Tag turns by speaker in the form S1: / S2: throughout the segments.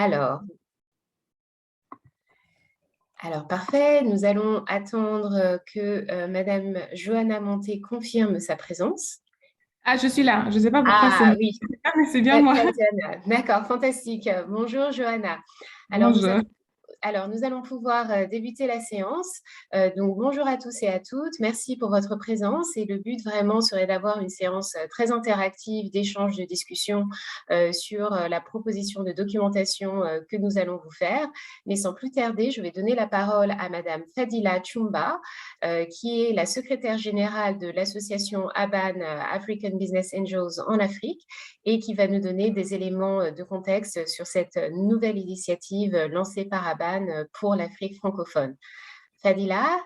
S1: Alors, parfait. Nous allons attendre que Madame Johanna Monté confirme sa présence.
S2: Ah, je suis là. Je ne sais pas pourquoi c'est
S1: Ah
S2: moi.
S1: oui,
S2: Mais c'est bien moi.
S1: Tatiana. D'accord, fantastique. Bonjour Johanna. Alors,
S2: Bonjour.
S1: nous allons pouvoir débuter la séance. Donc, bonjour à tous et à toutes. Merci pour votre présence. Et le but vraiment serait d'avoir une séance très interactive d'échange, de discussion sur la proposition de documentation que nous allons vous faire. Mais sans plus tarder, je vais donner la parole à Madame Fadila Chumba, qui est la secrétaire générale de l'association ABAN, African Business Angels en Afrique, et qui va nous donner des éléments de contexte sur cette nouvelle initiative lancée par ABAN pour l'Afrique francophone. Fadila,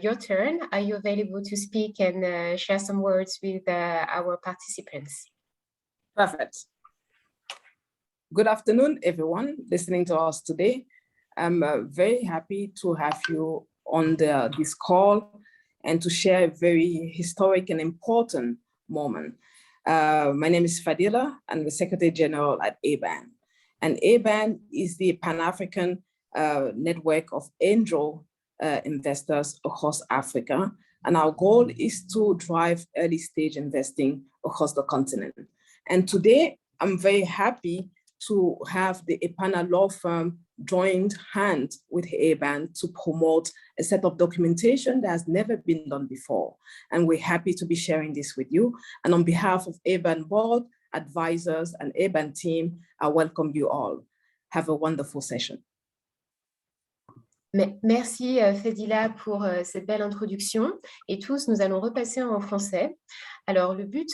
S1: your turn. Are you available to speak and share some words with our participants?
S3: Perfect. Good afternoon, everyone listening to us today. I'm very happy to have you on this call and to share a very historic and important moment. My name is Fadila. I'm the Secretary General at ABAN. And ABAN is the Pan-African network of angel investors across Africa. And our goal is to drive early stage investing across the continent. And today, I'm very happy to have the Epana law firm joined hand with ABAN to promote a set of documentation that has never been done before. And we're happy to be sharing this with you. And on behalf of ABAN board, advisors, and ABAN team, I welcome you all. Have a wonderful session.
S1: Merci Fadila pour cette belle introduction. Et tous, nous allons repasser en français. Alors, le but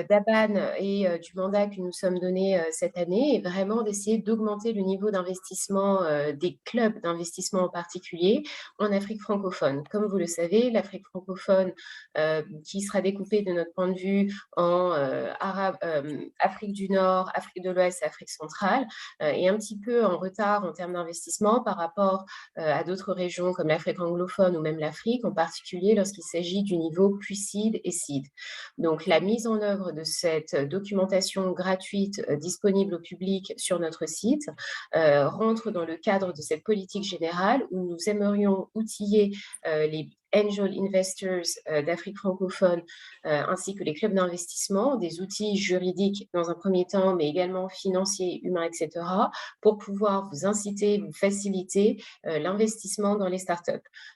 S1: d'ABAN et du mandat que nous sommes donnés cette année est vraiment d'essayer d'augmenter le niveau d'investissement des clubs d'investissement en particulier en Afrique francophone. Comme vous le savez, l'Afrique francophone, qui sera découpée de notre point de vue en Afrique du Nord, Afrique de l'Ouest et Afrique centrale, est un petit peu en retard en termes d'investissement par rapport à d'autres régions comme l'Afrique anglophone ou même l'Afrique, en particulier lorsqu'il s'agit du niveau pre-seed et seed. Donc, la mise en œuvre de cette documentation gratuite disponible au public sur notre site rentre dans le cadre de cette politique générale où nous aimerions outiller les angel investors d'Afrique francophone ainsi que les clubs d'investissement, des outils juridiques dans un premier temps, mais également financiers, humains, etc., pour pouvoir vous inciter, vous faciliter l'investissement dans les startups.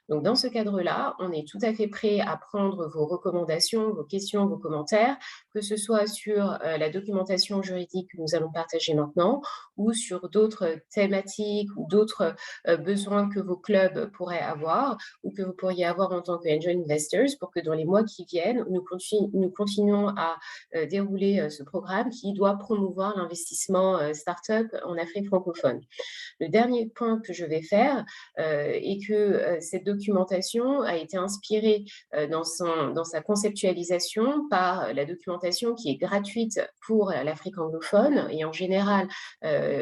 S1: Donc, dans ce cadre-là, on est tout à fait prêt à prendre vos recommandations, vos questions, vos commentaires, que ce soit sur la documentation juridique que nous allons partager maintenant ou sur d'autres thématiques ou d'autres besoins que vos clubs pourraient avoir ou que vous pourriez avoir en tant que angel investors pour que dans les mois qui viennent, nous continuons à dérouler ce programme qui doit promouvoir l'investissement start-up en Afrique francophone. Le dernier point que je vais faire est que cette documentation a été inspirée dans sa conceptualisation par la documentation qui est gratuite pour l'Afrique anglophone et en général,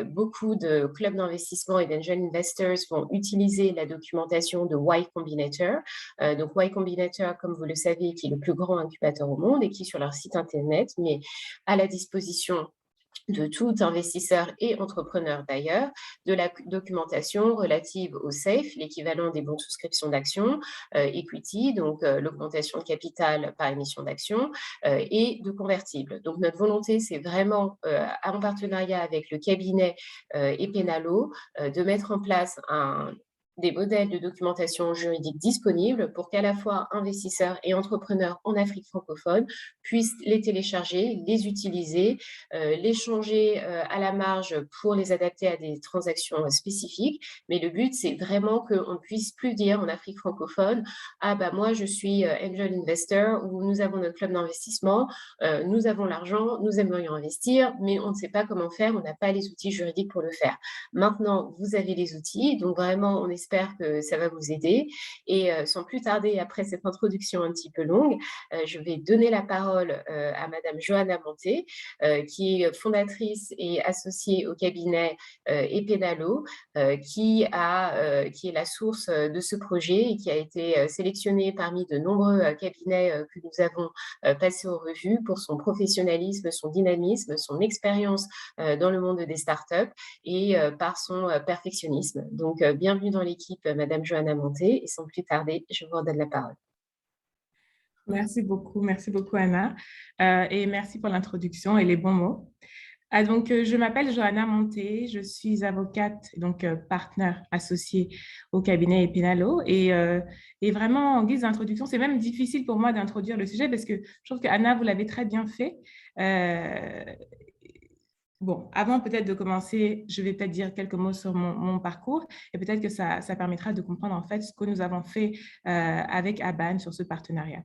S1: beaucoup de clubs d'investissement et d'angel investors vont utiliser la documentation de Y Combinator. Donc Y Combinator, comme vous le savez, qui est le plus grand incubateur au monde et qui sur leur site internet met à la disposition de tout investisseur et entrepreneur d'ailleurs, de la documentation relative au SAFE, l'équivalent des bons de souscription d'actions, equity, donc l'augmentation de capital par émission d'actions, et de convertibles. Donc notre volonté, c'est vraiment, en partenariat avec le cabinet Epenalo, de mettre en place des modèles de documentation juridique disponibles pour qu'à la fois investisseurs et entrepreneurs en Afrique francophone puissent les télécharger, les utiliser, les changer à la marge pour les adapter à des transactions spécifiques. Mais le but, c'est vraiment qu'on ne puisse plus dire en Afrique francophone « Ah bah moi, je suis angel investor » ou « Nous avons notre club d'investissement, nous avons l'argent, nous aimerions investir, mais on ne sait pas comment faire, on n'a pas les outils juridiques pour le faire. » Maintenant, vous avez les outils, donc vraiment, on essaie j'espère que ça va vous aider. Et sans plus tarder, après cette introduction un petit peu longue, je vais donner la parole à Madame Johanna Monté, qui est fondatrice et associée au cabinet Epenalo, qui est la source de ce projet et qui a été sélectionné parmi de nombreux cabinets que nous avons passés en revue pour son professionnalisme, son dynamisme, son expérience dans le monde des startups et par son perfectionnisme. Donc, bienvenue dans l'équipe, Madame Johanna Monté, et sans plus tarder, je vous redonne la parole.
S2: Merci beaucoup Anna, et merci pour l'introduction et les bons mots. Donc, je m'appelle Johanna Monté, je suis avocate, donc partenaire associée au cabinet Epenalo, et vraiment en guise d'introduction, c'est même difficile pour moi d'introduire le sujet parce que je trouve que Anna, vous l'avez très bien fait. Bon, avant peut-être de commencer, je vais peut-être dire quelques mots sur mon parcours et peut-être que ça permettra de comprendre en fait ce que nous avons fait avec Aban sur ce partenariat.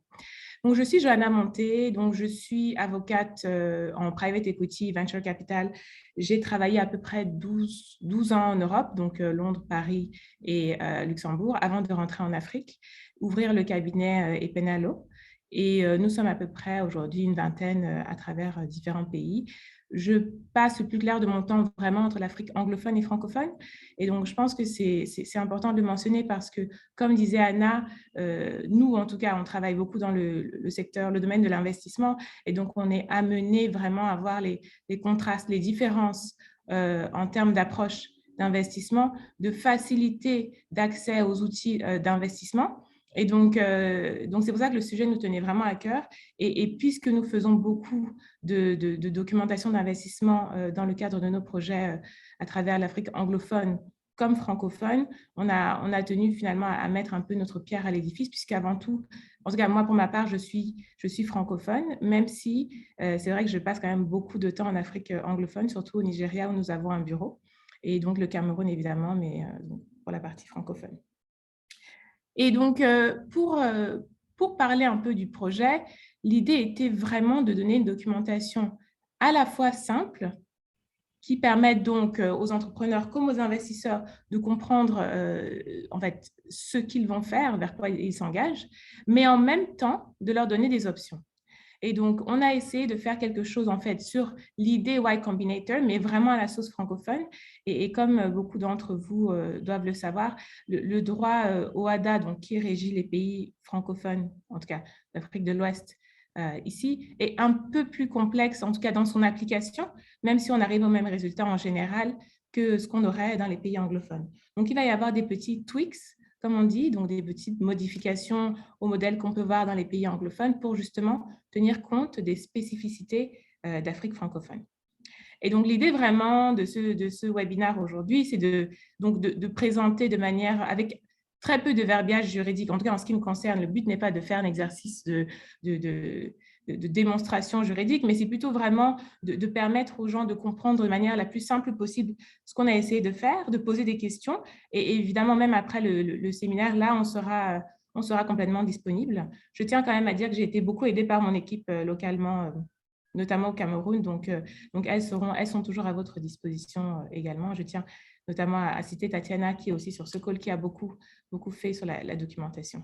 S2: Donc, je suis Johanna Monté, donc je suis avocate en private equity, venture capital. J'ai travaillé à peu près 12 ans en Europe, donc Londres, Paris et Luxembourg, avant de rentrer en Afrique, ouvrir le cabinet Epenalo. Et nous sommes à peu près aujourd'hui une vingtaine à travers différents pays. Je passe le plus clair de mon temps vraiment entre l'Afrique anglophone et francophone. Et donc, je pense que c'est important de le mentionner parce que, comme disait Anna, nous, en tout cas, on travaille beaucoup dans le secteur, le domaine de l'investissement. Et donc, on est amené vraiment à voir les contrastes, les différences en termes d'approche d'investissement, de facilité d'accès aux outils d'investissement. Et donc c'est pour ça que le sujet nous tenait vraiment à cœur. Et puisque nous faisons beaucoup de documentation d'investissement dans le cadre de nos projets à travers l'Afrique anglophone comme francophone, on a tenu finalement à mettre un peu notre pierre à l'édifice, puisqu'avant tout, en tout cas moi pour ma part, je suis francophone, même si c'est vrai que je passe quand même beaucoup de temps en Afrique anglophone, surtout au Nigeria où nous avons un bureau, et donc le Cameroun évidemment, mais pour la partie francophone. Et donc, pour parler un peu du projet, l'idée était vraiment de donner une documentation à la fois simple, qui permette donc aux entrepreneurs comme aux investisseurs de comprendre en fait ce qu'ils vont faire, vers quoi ils s'engagent, mais en même temps de leur donner des options. Et donc, on a essayé de faire quelque chose, en fait, sur l'idée Y Combinator, mais vraiment à la sauce francophone. Et comme beaucoup d'entre vous doivent le savoir, le droit OHADA, donc, qui régit les pays francophones, en tout cas l'Afrique de l'Ouest, ici, est un peu plus complexe, en tout cas dans son application, même si on arrive au même résultat en général que ce qu'on aurait dans les pays anglophones. Donc, il va y avoir des petits tweaks, comme on dit, donc des petites modifications au modèle qu'on peut voir dans les pays anglophones pour justement tenir compte des spécificités d'Afrique francophone. Et donc, l'idée vraiment de ce webinaire aujourd'hui, c'est de présenter de manière avec très peu de verbiage juridique. En tout cas, en ce qui me concerne, le but n'est pas de faire un exercice de démonstration juridique, mais c'est plutôt vraiment de permettre aux gens de comprendre de manière la plus simple possible ce qu'on a essayé de faire, de poser des questions. Et évidemment, même après le séminaire, là, on sera complètement disponible. Je tiens quand même à dire que j'ai été beaucoup aidée par mon équipe localement, notamment au Cameroun. Donc elles sont toujours à votre disposition également. Je tiens notamment à citer Tatiana, qui est aussi sur ce call, qui a beaucoup fait sur la documentation.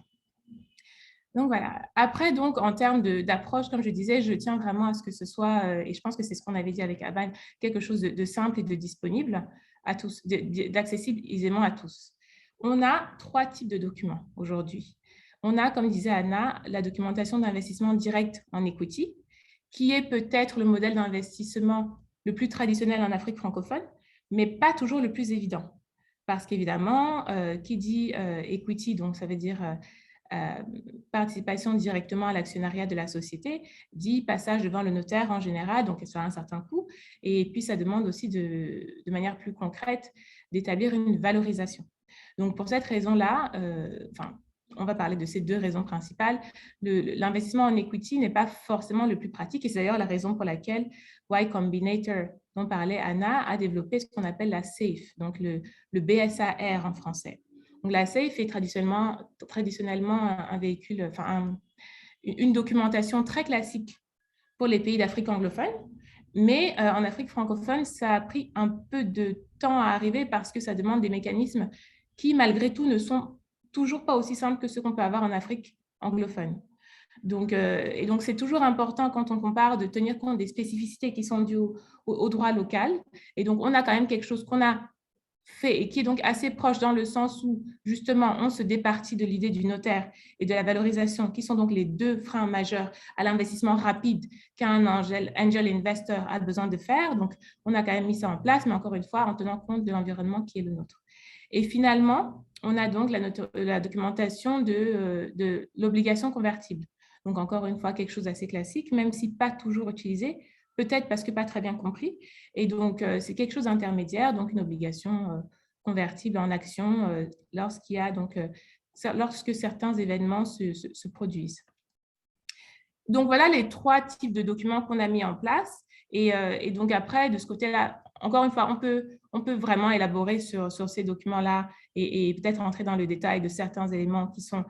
S2: Donc voilà. Après, donc, en termes d'approche, comme je disais, je tiens vraiment à ce que ce soit, et je pense que c'est ce qu'on avait dit avec Aban, quelque chose de simple et de disponible à tous, d'accessible aisément à tous. On a 3 types de documents aujourd'hui. On a, comme disait Anna, la documentation d'investissement direct en equity, qui est peut-être le modèle d'investissement le plus traditionnel en Afrique francophone, mais pas toujours le plus évident. Parce qu'évidemment, qui dit equity, donc ça veut dire participation directement à l'actionnariat de la société, dit passage devant le notaire en général, donc ça a un certain coût, et puis ça demande aussi de manière plus concrète d'établir une valorisation. Donc pour cette raison-là, on va parler de ces 2 raisons principales. L'investissement en equity n'est pas forcément le plus pratique, et c'est d'ailleurs la raison pour laquelle Y Combinator, dont parlait Anna, a développé ce qu'on appelle la SAFE, donc le BSAR en français. Donc, la SAFE est traditionnellement un véhicule, une documentation très classique pour les pays d'Afrique anglophone, mais en Afrique francophone, ça a pris un peu de temps à arriver parce que ça demande des mécanismes qui, malgré tout, ne sont toujours pas aussi simples que ceux qu'on peut avoir en Afrique anglophone. Donc, et donc, c'est toujours important quand on compare de tenir compte des spécificités qui sont dues au droit local. Et donc, on a quand même quelque chose qu'on a fait et qui est donc assez proche dans le sens où, justement, on se départit de l'idée du notaire et de la valorisation, qui sont donc les deux freins majeurs à l'investissement rapide qu'un angel investor a besoin de faire. Donc, on a quand même mis ça en place, mais encore une fois, en tenant compte de l'environnement qui est le nôtre. Et finalement, on a donc la documentation de l'obligation convertible. Donc, encore une fois, quelque chose d'assez classique, même si pas toujours utilisé, peut-être parce que pas très bien compris. Et donc, c'est quelque chose d'intermédiaire, donc une obligation convertible en action lorsqu'il y a donc, lorsque certains événements se produisent. Donc, voilà les 3 types de documents qu'on a mis en place. Et donc, après, de ce côté-là, encore une fois, on peut vraiment élaborer sur ces documents-là et peut-être entrer dans le détail de certains éléments qui sont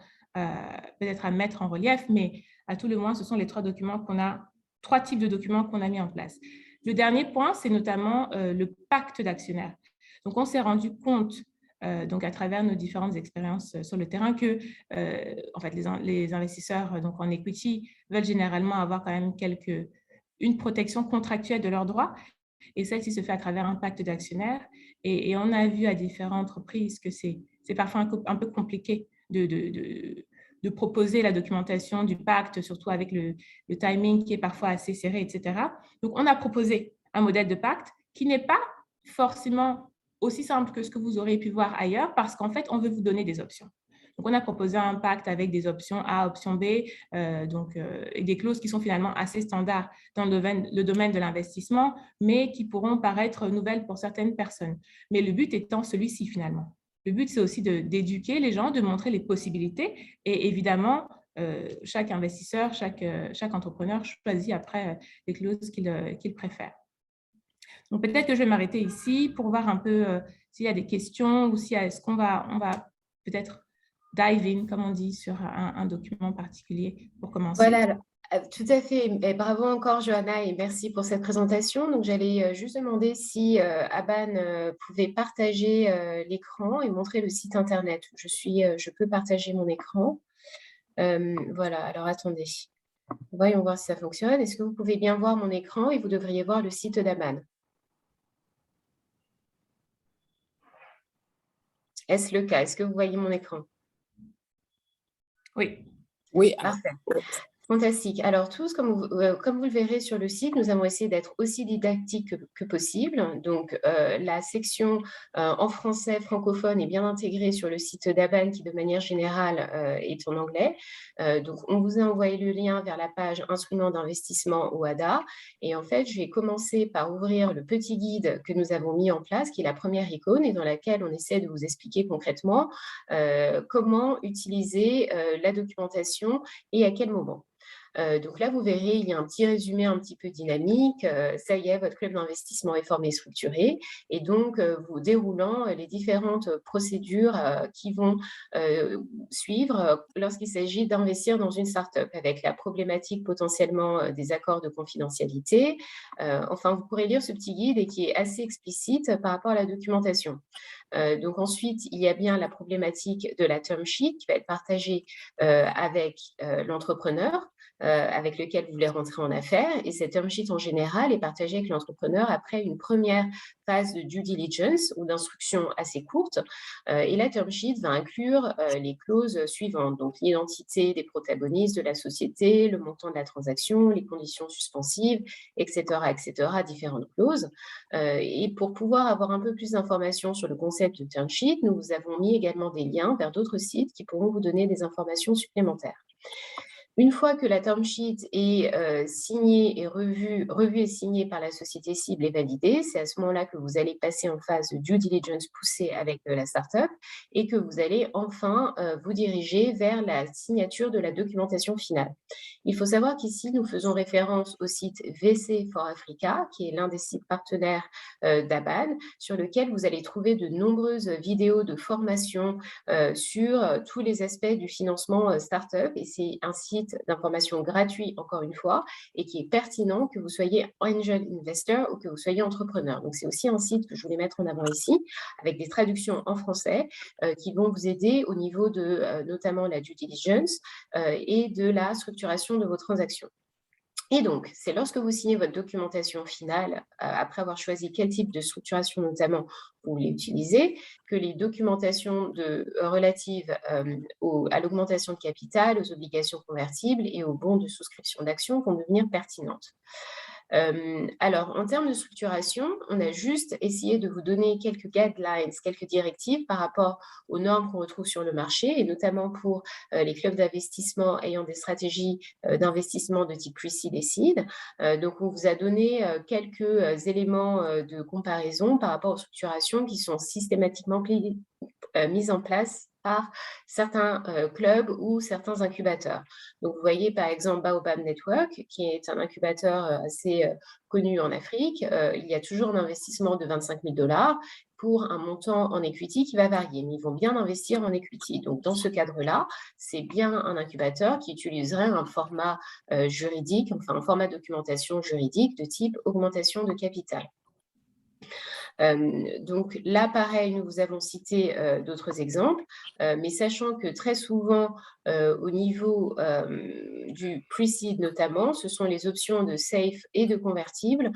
S2: peut-être à mettre en relief, mais à tout le moins, ce sont les 3 types de documents qu'on a mis en place. Le dernier point, c'est notamment le pacte d'actionnaires. Donc, on s'est rendu compte, donc à travers nos différentes expériences sur le terrain, que en fait, les investisseurs donc en equity veulent généralement avoir quand même une protection contractuelle de leurs droits. Et celle-ci se fait à travers un pacte d'actionnaires. Et on a vu à différentes reprises que c'est parfois un peu compliqué de proposer la documentation du pacte, surtout avec le timing qui est parfois assez serré, etc. Donc, on a proposé un modèle de pacte qui n'est pas forcément aussi simple que ce que vous aurez pu voir ailleurs, parce qu'en fait, on veut vous donner des options. Donc, on a proposé un pacte avec des options A, option B, et des clauses qui sont finalement assez standards dans le domaine de l'investissement, mais qui pourront paraître nouvelles pour certaines personnes. Mais le but étant celui-ci finalement. Le but, c'est aussi d'éduquer les gens, de montrer les possibilités. Et évidemment, chaque investisseur, chaque entrepreneur choisit après les clauses qu'il préfère. Donc, peut-être que je vais m'arrêter ici pour voir un peu s'il y a des questions ou est-ce qu'on va peut-être dive in, comme on dit, sur un document particulier pour commencer.
S1: Voilà, tout à fait. Et bravo encore, Johanna, et merci pour cette présentation. Donc, j'allais juste demander si Aban pouvait partager l'écran et montrer le site Internet. Je peux partager mon écran. Voilà, alors attendez. Voyons voir si ça fonctionne. Est-ce que vous pouvez bien voir mon écran et vous devriez voir le site d'Aban? Est-ce le cas? Est-ce que vous voyez mon écran?
S2: Oui.
S3: Oui.
S1: Parfait. Fantastique. Alors tous, comme vous le verrez sur le site, nous avons essayé d'être aussi didactiques que possible. Donc, la section en français francophone est bien intégrée sur le site d'Aban qui, de manière générale, est en anglais. Donc, on vous a envoyé le lien vers la page Instruments d'investissement ou ADA. Et en fait, je vais commencer par ouvrir le petit guide que nous avons mis en place, qui est la première icône et dans laquelle on essaie de vous expliquer concrètement comment utiliser la documentation et à quel moment. Donc là, vous verrez, il y a un petit résumé un petit peu dynamique. Ça y est, votre club d'investissement est formé et structuré. Et donc, vous déroulant les différentes procédures qui vont suivre lorsqu'il s'agit d'investir dans une start-up, avec la problématique potentiellement des accords de confidentialité. Enfin, vous pourrez lire ce petit guide et qui est assez explicite par rapport à la documentation. Donc ensuite, il y a bien la problématique de la term sheet qui va être partagée avec l'entrepreneur avec lequel vous voulez rentrer en affaires. Et cette term sheet en général est partagée avec l'entrepreneur après une première phase de due diligence ou d'instruction assez courte. Et la term sheet va inclure les clauses suivantes, donc l'identité des protagonistes de la société, le montant de la transaction, les conditions suspensives, etc., différentes clauses. Et pour pouvoir avoir un peu plus d'informations sur le concept de term sheet, nous vous avons mis également des liens vers d'autres sites qui pourront vous donner des informations supplémentaires. Une fois que la term sheet est signée et revue et signée par la société cible et validée, c'est à ce moment-là que vous allez passer en phase de due diligence poussée avec la startup et que vous allez enfin vous diriger vers la signature de la documentation finale. Il faut savoir qu'ici, nous faisons référence au site VC for Africa, qui est l'un des sites partenaires d'Aban, sur lequel vous allez trouver de nombreuses vidéos de formation sur tous les aspects du financement startup. Et c'est un site site d'information gratuit, encore une fois, et qui est pertinent que vous soyez angel investor ou que vous soyez entrepreneur. Donc, c'est aussi un site que je voulais mettre en avant ici, avec des traductions en français qui vont vous aider au niveau de notamment la due diligence et de la structuration de vos transactions. Et donc, c'est lorsque vous signez votre documentation finale, après avoir choisi quel type de structuration notamment vous voulez utiliser, que les documentations relatives à l'augmentation de capital, aux obligations convertibles et aux bons de souscription d'actions vont devenir pertinentes. Alors, en termes de structuration, on a juste essayé de vous donner quelques guidelines, quelques directives par rapport aux normes qu'on retrouve sur le marché, et notamment pour les clubs d'investissement ayant des stratégies d'investissement de type pre-seed et seed. Donc, on vous a donné quelques éléments de comparaison par rapport aux structurations qui sont systématiquement mises en place par certains clubs ou certains incubateurs. Donc, vous voyez par exemple Baobab Network, qui est un incubateur assez connu en Afrique. Il y a toujours un investissement de 25 000 $ pour un montant en equity qui va varier, mais ils vont bien investir en equity. Donc, dans ce cadre-là, c'est bien un incubateur qui utiliserait un format juridique, enfin un format de documentation juridique de type augmentation de capital. Donc là, pareil, nous vous avons cité d'autres exemples, mais sachant que très souvent, au niveau du pre-seed notamment, ce sont les options de safe et de convertible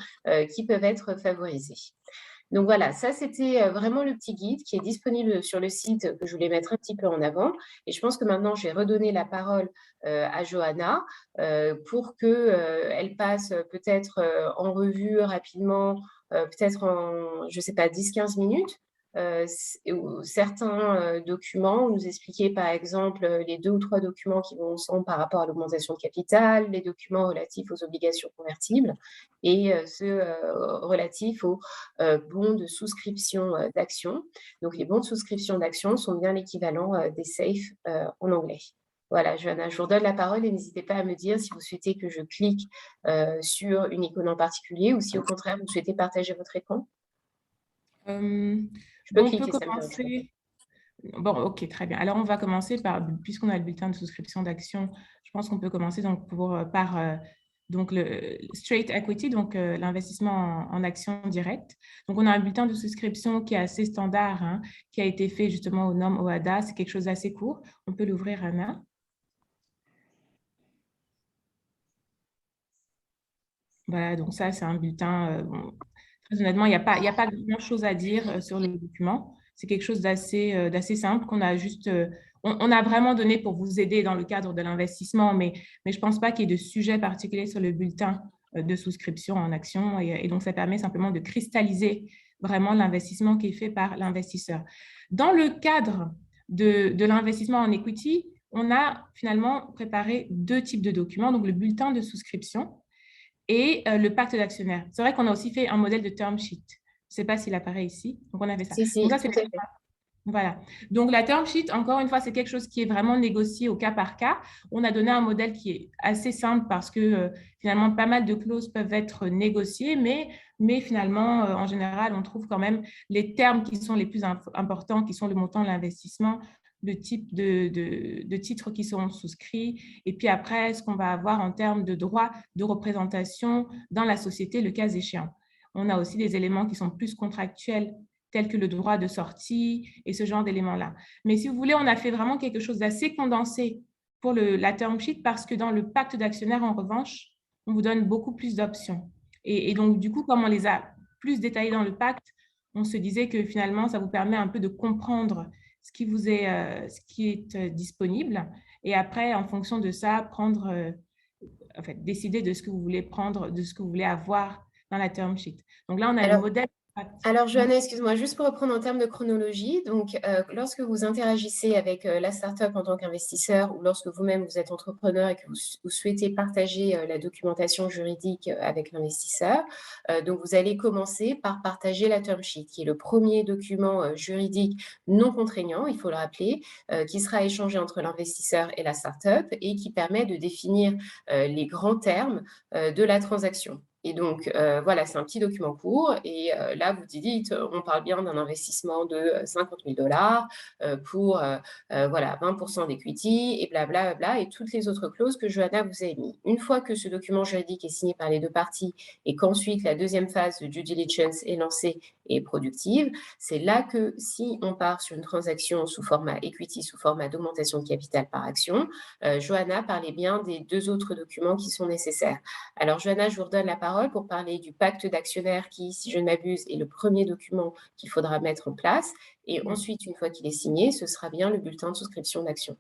S1: qui peuvent être favorisées. Donc voilà, ça c'était vraiment le petit guide qui est disponible sur le site que je voulais mettre un petit peu en avant. Et je pense que maintenant, je vais redonner la parole à Johanna pour qu'elle passe peut-être en revue rapidement, peut-être en, je ne sais pas, 10-15 minutes, certains documents, nous expliquer par exemple les 2 ou 3 documents qui vont ensemble par rapport à l'augmentation de capital, les documents relatifs aux obligations convertibles et ceux relatifs aux bons de souscription d'actions. Donc les bons de souscription d'actions sont bien l'équivalent des SAFE en anglais. Voilà, Johanna, je vous redonne la parole et n'hésitez pas à me dire si vous souhaitez que je clique sur une icône en particulier ou si au contraire vous souhaitez partager votre écran.
S2: On peut commencer. Bon, ok, très bien. Alors, on va commencer par, puisqu'on a le bulletin de souscription d'actions, je pense qu'on peut commencer donc par donc le straight equity, donc l'investissement en actions directes. Donc, on a un bulletin de souscription qui est assez standard, hein, qui a été fait justement aux normes OHADA. C'est quelque chose d'assez court. On peut l'ouvrir, Anna. Voilà, donc ça, c'est un bulletin. Bon, très honnêtement, il n'y a pas grand-chose à dire sur le document. C'est quelque chose d'assez simple qu'on a juste… on a vraiment donné pour vous aider dans le cadre de l'investissement, mais je ne pense pas qu'il y ait de sujet particulier sur le bulletin de souscription en action. Et donc, ça permet simplement de cristalliser vraiment l'investissement qui est fait par l'investisseur. Dans le cadre de l'investissement en equity, on a finalement préparé 2 types de documents, donc le bulletin de souscription et le pacte d'actionnaires. C'est vrai qu'on a aussi fait un modèle de term sheet. Je ne sais pas s'il apparaît ici. Donc, on avait ça.
S1: Si,
S2: donc, ça,
S1: tout à fait.
S2: Voilà. Donc, la term sheet, encore une fois, c'est quelque chose qui est vraiment négocié au cas par cas. On a donné un modèle qui est assez simple parce que finalement, pas mal de clauses peuvent être négociées, mais finalement, en général, on trouve quand même les termes qui sont les plus importants, qui sont le montant de l'investissement, le type de titres qui seront souscrits, et puis après, ce qu'on va avoir en termes de droits de représentation dans la société, le cas échéant. On a aussi des éléments qui sont plus contractuels, tels que le droit de sortie et ce genre d'éléments-là. Mais si vous voulez, on a fait vraiment quelque chose d'assez condensé pour la term sheet parce que dans le pacte d'actionnaires, en revanche, on vous donne beaucoup plus d'options. Et donc, du coup, comme on les a plus détaillées dans le pacte, on se disait que finalement, ça vous permet un peu de comprendre ce qui est disponible. Et après, en fonction de ça, décider de ce que vous voulez prendre, de ce que vous voulez avoir dans la term sheet. Donc là, on a le modèle.
S1: Alors, Johanna, excuse-moi, juste pour reprendre en termes de chronologie, donc lorsque vous interagissez avec la startup en tant qu'investisseur ou lorsque vous-même vous êtes entrepreneur et que vous souhaitez partager la documentation juridique avec l'investisseur, donc vous allez commencer par partager la term sheet, qui est le premier document juridique non contraignant, il faut le rappeler, qui sera échangé entre l'investisseur et la startup et qui permet de définir les grands termes de la transaction. Et donc, voilà, c'est un petit document court. Et là, vous dites, on parle bien d'un investissement de 50 000 $ pour voilà, 20% d'equity et blablabla, et toutes les autres clauses que Johanna vous a mis. Une fois que ce document juridique est signé par les deux parties et qu'ensuite la deuxième phase de due diligence est lancée et productive, c'est là que si on part sur une transaction sous format equity, sous format d'augmentation de capital par action, Johanna parlait bien des deux autres documents qui sont nécessaires. Alors Johanna, je vous redonne la parole pour parler du pacte d'actionnaires qui, si je ne m'abuse, est le premier document qu'il faudra mettre en place. Et ensuite, une fois qu'il est signé, ce sera bien le bulletin de souscription d'actions.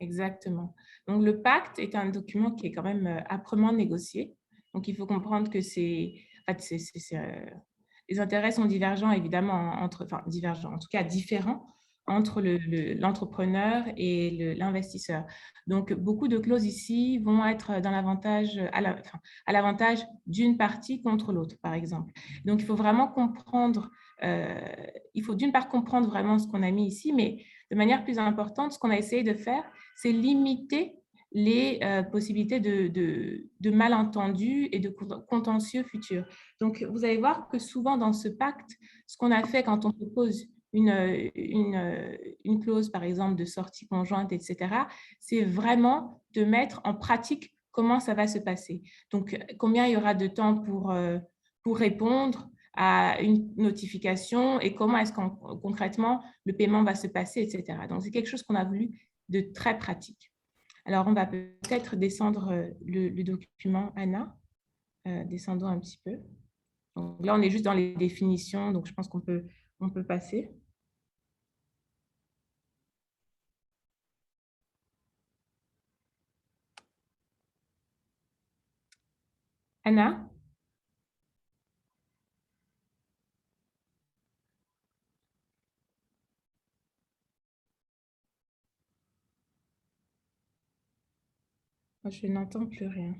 S2: Exactement. Donc, le pacte est un document qui est quand même âprement négocié. Donc, il faut comprendre que en fait, les intérêts sont divergents, évidemment, enfin, divergents, en tout cas différents, entre l'entrepreneur et l'investisseur. Donc, beaucoup de clauses ici vont être dans l'avantage, à l'avantage d'une partie contre l'autre, par exemple. Donc, il faut vraiment comprendre, il faut d'une part comprendre vraiment ce qu'on a mis ici, mais de manière plus importante, ce qu'on a essayé de faire, c'est limiter les possibilités de malentendus et de contentieux futurs. Donc, vous allez voir que souvent dans ce pacte, ce qu'on a fait quand on propose une clause, par exemple, de sortie conjointe, etc., c'est vraiment de mettre en pratique comment ça va se passer. Donc, combien il y aura de temps pour répondre à une notification et comment est-ce qu'on concrètement le paiement va se passer, etc. Donc, c'est quelque chose qu'on a voulu de très pratique. Alors, on va peut-être descendre le document, Anna. Descendons un petit peu. Donc, là, on est juste dans les définitions, donc je pense qu'on peut passer. Anna? Moi, je n'entends plus rien.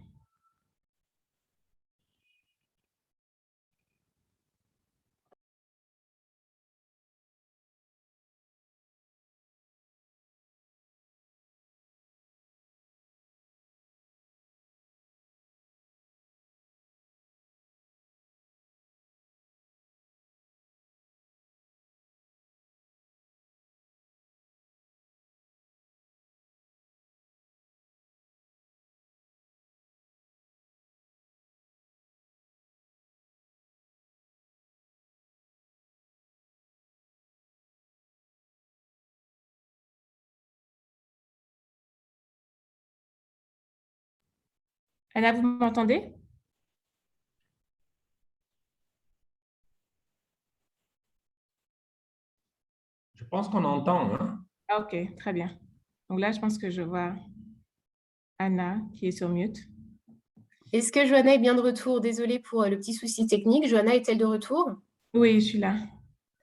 S2: Anna, vous m'entendez?
S4: Je pense qu'on entend, hein?
S2: Ah, ok, très bien. Donc là, je pense que je vois Anna qui est sur mute.
S1: Est-ce que Johanna est bien de retour? Désolée pour le petit souci technique. Johanna est-elle de retour?
S2: Oui, je suis là.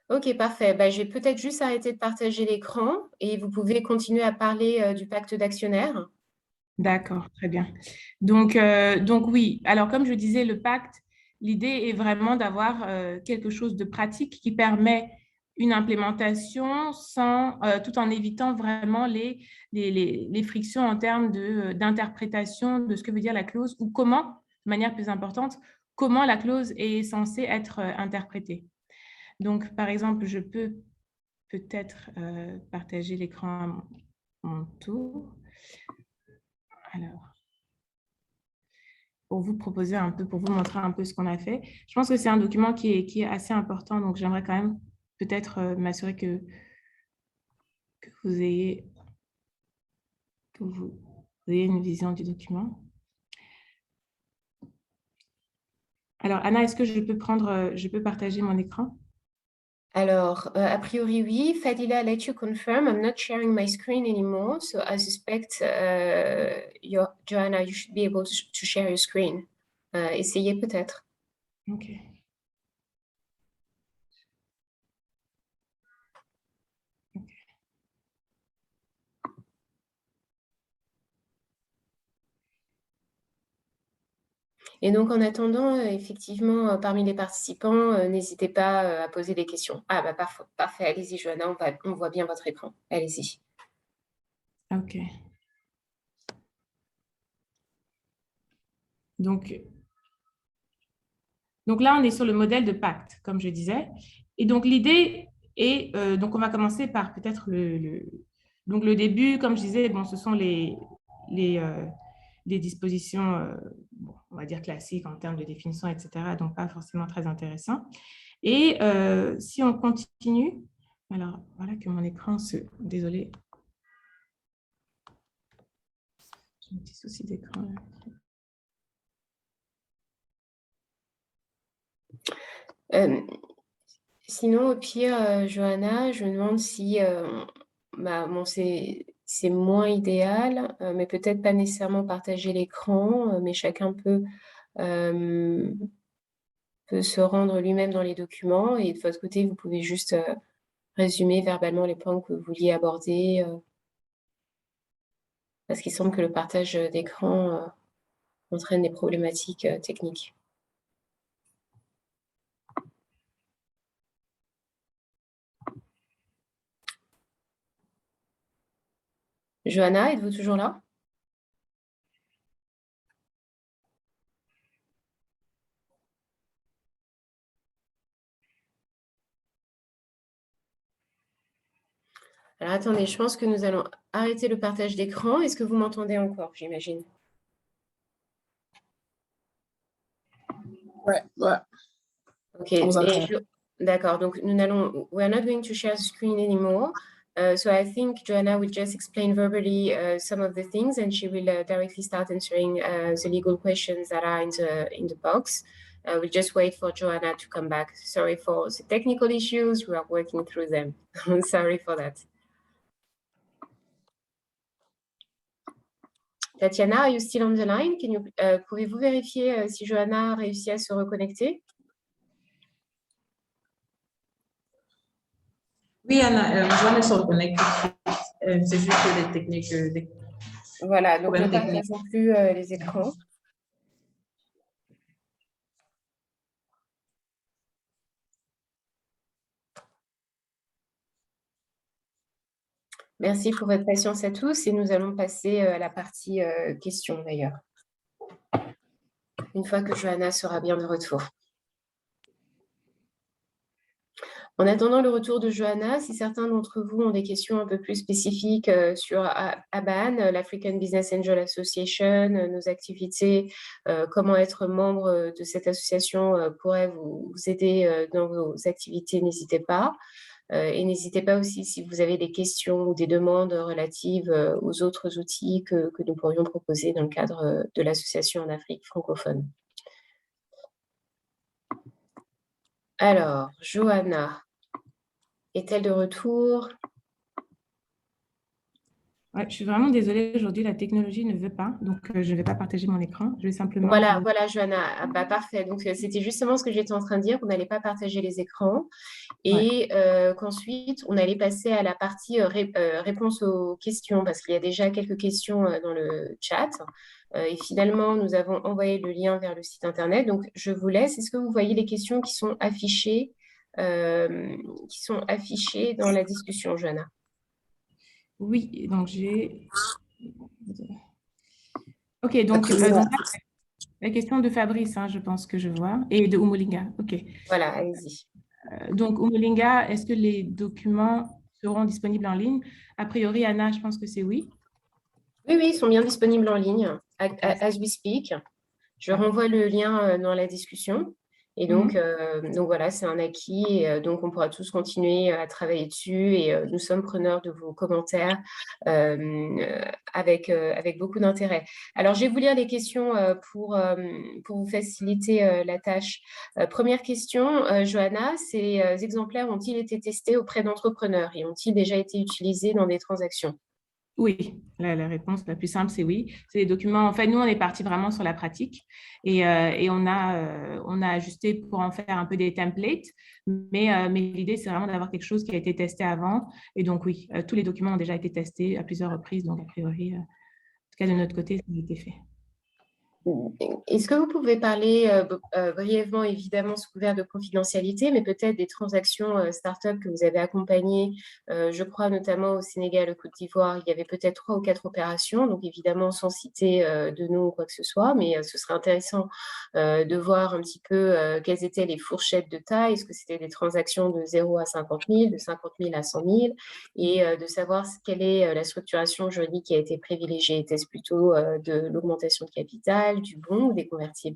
S1: Ok, parfait. Bah, je vais peut-être juste arrêter de partager l'écran et vous pouvez continuer à parler du pacte d'actionnaires.
S2: D'accord, très bien. Donc oui, alors comme je disais, le pacte, l'idée est vraiment d'avoir quelque chose de pratique qui permet une implémentation tout en évitant vraiment les frictions en termes d'interprétation de ce que veut dire la clause ou comment, de manière plus importante, comment la clause est censée être interprétée. Donc, par exemple, je peux peut-être partager l'écran à mon tour. Alors, pour vous proposer un peu, pour vous montrer un peu ce qu'on a fait. Je pense que c'est un document qui est assez important, donc j'aimerais quand même peut-être m'assurer que vous ayez une vision du document. Alors, Anna, est-ce que je peux partager mon écran?
S1: Alors, a priori, oui. Fadila, let you confirm. I'm not sharing my screen anymore. So I suspect, Johanna, you should be able to share your screen. Essayez peut-être.
S2: OK.
S1: Et donc, en attendant, effectivement, parmi les participants, n'hésitez pas à poser des questions. Ah, bah, parfait. Allez-y, Johanna, on voit bien votre écran. Allez-y.
S2: OK. Donc, Donc là, on est sur le modèle de pacte, comme je disais. Et donc, l'idée est, donc on va commencer par peut-être donc le début, comme je disais, bon, ce sont les dispositions, bon, on va dire classiques en termes de définition, etc., donc pas forcément très intéressant. Et si on continue, alors voilà que mon écran se... Désolée. J'ai un petit souci d'écran là.
S1: Sinon, au pire, Johanna, je me demande si bon, c'est moins idéal, mais peut-être pas nécessairement partager l'écran, mais chacun peut se rendre lui-même dans les documents et de votre côté, vous pouvez juste résumer verbalement les points que vous vouliez aborder, parce qu'il semble que le partage d'écran entraîne des problématiques techniques. Johanna, êtes-vous toujours là? Alors, attendez, je pense que nous allons arrêter le partage d'écran. Est-ce que vous m'entendez encore, j'imagine?
S3: Ouais, ouais.
S1: OK. D'accord. Donc, we're not going to share the screen anymore. So I think Johanna will just explain verbally some of the things, and she will directly start answering the legal questions that are in the box. We'll just wait for Johanna to come back. Sorry for the technical issues. We are working through them. Sorry for that. Tatiana, are you still on the line? Pouvez-vous vérifier si Johanna a réussi à se reconnecter?
S5: Oui, Anna, Johanna se reconnecte. C'est juste des techniques.
S1: Voilà, donc ne partageons plus les écrans. Merci pour votre patience à tous et nous allons passer à la partie questions d'ailleurs. Une fois que Johanna sera bien de retour. En attendant le retour de Johanna, si certains d'entre vous ont des questions un peu plus spécifiques sur ABAN, l'African Business Angel Association, nos activités, comment être membre de cette association pourrait vous aider dans vos activités, n'hésitez pas. Et n'hésitez pas aussi si vous avez des questions ou des demandes relatives aux autres outils que nous pourrions proposer dans le cadre de l'association en Afrique francophone. Alors, Johanna, est-elle de retour?
S2: Ouais, je suis vraiment désolée, aujourd'hui, la technologie ne veut pas, donc je ne vais pas partager mon écran. Je vais simplement...
S1: Voilà, Johanna. Ah, bah, parfait. Donc, c'était justement ce que j'étais en train de dire, qu'on n'allait pas partager les écrans et qu'ensuite, on allait passer à la partie réponse aux questions parce qu'il y a déjà quelques questions dans le chat. Et finalement, nous avons envoyé le lien vers le site Internet. Donc, je vous laisse. Est-ce que vous voyez les questions qui sont affichées dans la discussion, Johanna?
S2: Oui, donc j'ai... OK, donc la question de Fabrice, hein, je pense que je vois, et de Umulinga. OK.
S1: Voilà, allez-y.
S2: Donc, Umulinga, est-ce que les documents seront disponibles en ligne? A priori, Anna, je pense que c'est oui.
S1: Oui, ils sont bien disponibles en ligne, as we speak. Je renvoie le lien dans la discussion. Et donc voilà, c'est un acquis. Et, donc, on pourra tous continuer à travailler dessus. Et nous sommes preneurs de vos commentaires avec beaucoup d'intérêt. Alors, je vais vous lire les questions pour vous faciliter la tâche. Première question, Johanna, ces exemplaires ont-ils été testés auprès d'entrepreneurs et ont-ils déjà été utilisés dans des transactions?
S2: Oui, la réponse la plus simple, c'est oui. C'est des documents. En fait, nous, on est parti vraiment sur la pratique et on a ajusté pour en faire un peu des templates. Mais l'idée, c'est vraiment d'avoir quelque chose qui a été testé avant. Et donc, oui, tous les documents ont déjà été testés à plusieurs reprises. Donc, a priori, en tout cas, de notre côté, ça a été fait.
S1: Est-ce que vous pouvez parler brièvement, évidemment, sous couvert de confidentialité, mais peut-être des transactions start-up que vous avez accompagnées, je crois notamment au Sénégal, au Côte d'Ivoire, il y avait peut-être 3 ou 4 opérations, donc évidemment sans citer de nom ou quoi que ce soit, mais ce serait intéressant de voir un petit peu quelles étaient les fourchettes de taille, est-ce que c'était des transactions de 0 à 50 000, de 50 000 à 100 000, et de savoir quelle est la structuration juridique qui a été privilégiée. Était-ce plutôt de l'augmentation de capital, du bon ou des convertibles?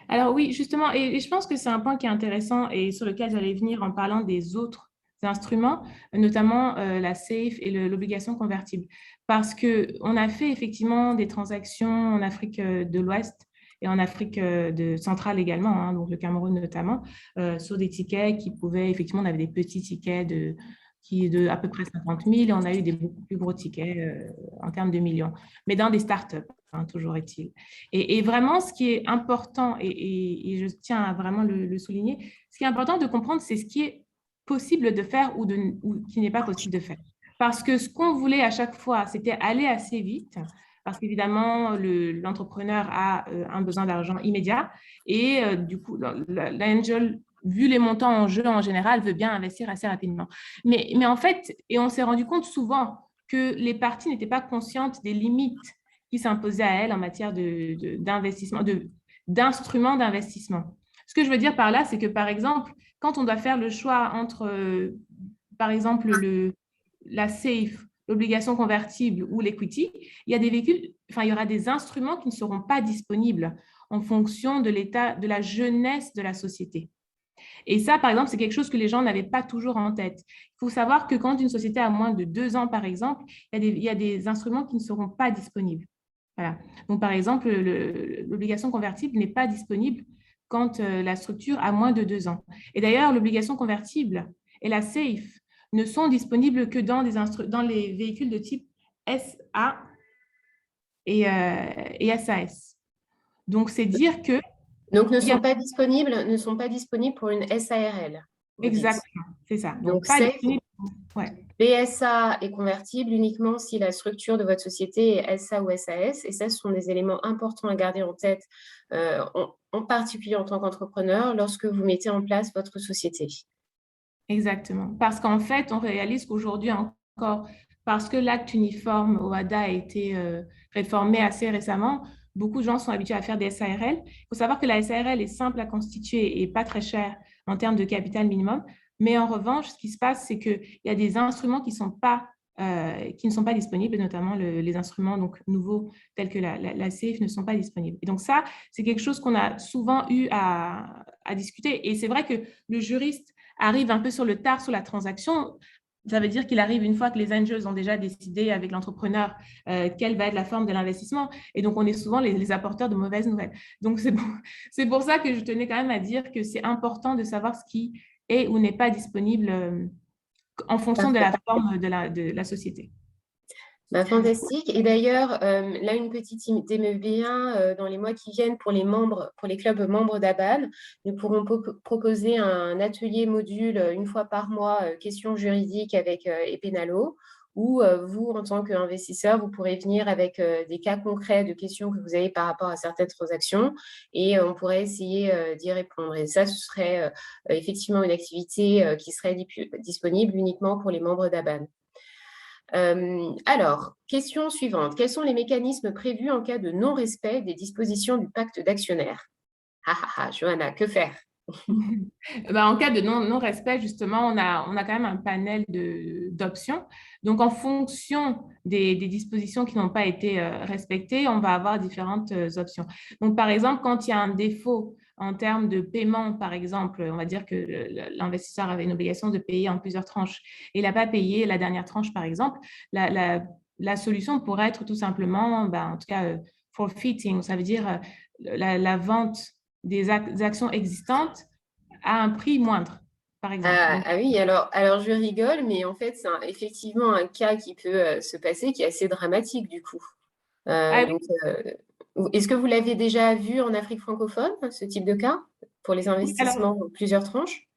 S2: Alors oui, justement, et je pense que c'est un point qui est intéressant et sur lequel j'allais venir en parlant des autres instruments, notamment la SAFE et l'obligation convertible. Parce qu'on a fait effectivement des transactions en Afrique de l'Ouest et en Afrique centrale également, hein, donc le Cameroun notamment, sur des tickets qui pouvaient, effectivement, on avait des petits tickets de à peu près 50 000 et on a eu des beaucoup plus gros tickets en termes de millions, mais dans des startups, hein, toujours est-il. Et vraiment, ce qui est important, et je tiens à vraiment le souligner, ce qui est important de comprendre, c'est ce qui est possible de faire ou qui n'est pas possible de faire. Parce que ce qu'on voulait à chaque fois, c'était aller assez vite, parce qu'évidemment, l'entrepreneur a un besoin d'argent immédiat, et du coup, l'angel, vu les montants en jeu en général, veut bien investir assez rapidement. Mais en fait, et on s'est rendu compte souvent que les parties n'étaient pas conscientes des limites qui s'imposaient à elles en matière d'investissement, d'instruments d'investissement. Ce que je veux dire par là, c'est que, par exemple, quand on doit faire le choix entre, par exemple, la SAFE, l'obligation convertible ou l'equity, il y a des véhicules, enfin, il y aura des instruments qui ne seront pas disponibles en fonction de l'état, de la jeunesse de la société. Et ça, par exemple, c'est quelque chose que les gens n'avaient pas toujours en tête. Il faut savoir que quand une société a moins de 2 ans, par exemple, il y a des instruments qui ne seront pas disponibles. Voilà. Donc, par exemple, l'obligation convertible n'est pas disponible quand la structure a moins de 2 ans. Et d'ailleurs, l'obligation convertible et la SAFE ne sont disponibles que dans les véhicules de type SA et SAS. Donc, c'est dire que…
S1: Donc, ne sont pas disponibles pour une SARL.
S2: Exactement, c'est ça.
S1: Donc,
S2: pas disponible. Ouais.
S1: BSA est convertible uniquement si la structure de votre société est SA ou SAS. Et ça, ce sont des éléments importants à garder en tête, en particulier en tant qu'entrepreneur, lorsque vous mettez en place votre société.
S2: Exactement. Parce qu'en fait, on réalise qu'aujourd'hui encore, parce que l'acte uniforme OHADA a été réformé assez récemment, beaucoup de gens sont habitués à faire des SARL. Il faut savoir que la SARL est simple à constituer et pas très chère en termes de capital minimum. Mais en revanche, ce qui se passe, c'est qu'il y a des instruments qui ne sont pas disponibles, notamment les instruments donc, nouveaux tels que la SAFE ne sont pas disponibles. Et donc ça, c'est quelque chose qu'on a souvent eu à discuter. Et c'est vrai que le juriste arrive un peu sur le tard sur la transaction. Ça veut dire qu'il arrive une fois que les angels ont déjà décidé avec l'entrepreneur quelle va être la forme de l'investissement. Et donc, on est souvent les apporteurs de mauvaises nouvelles. Donc, c'est pour ça que je tenais quand même à dire que c'est important de savoir ce qui est ou n'est pas disponible en fonction de la forme de la société.
S1: Bah, fantastique. Et d'ailleurs, là, une petite idée me vient, dans les mois qui viennent, pour les clubs membres d'ABAN, nous pourrons proposer un atelier module une fois par mois, questions juridiques avec Epenalo, où vous, en tant qu'investisseur, vous pourrez venir avec des cas concrets de questions que vous avez par rapport à certaines transactions et on pourrait essayer d'y répondre. Et ça, ce serait effectivement une activité qui serait disponible uniquement pour les membres d'ABAN. Alors, question suivante. Quels sont les mécanismes prévus en cas de non-respect des dispositions du pacte d'actionnaires? Johanna, que faire?
S2: En cas de non-respect, justement, on a quand même un panel d'options. Donc, en fonction des dispositions qui n'ont pas été respectées, on va avoir différentes options. Donc, par exemple, quand il y a un défaut en termes de paiement, par exemple, on va dire que l'investisseur avait une obligation de payer en plusieurs tranches et il n'a pas payé la dernière tranche, par exemple, la solution pourrait être tout simplement, en tout cas, forfeiting, ça veut dire la vente des actions existantes à un prix moindre, par exemple.
S1: Oui, alors je rigole, mais en fait, c'est effectivement un cas qui peut se passer, qui est assez dramatique du coup. Est-ce que vous l'avez déjà vu en Afrique francophone, ce type de cas, pour les investissements en plusieurs tranches?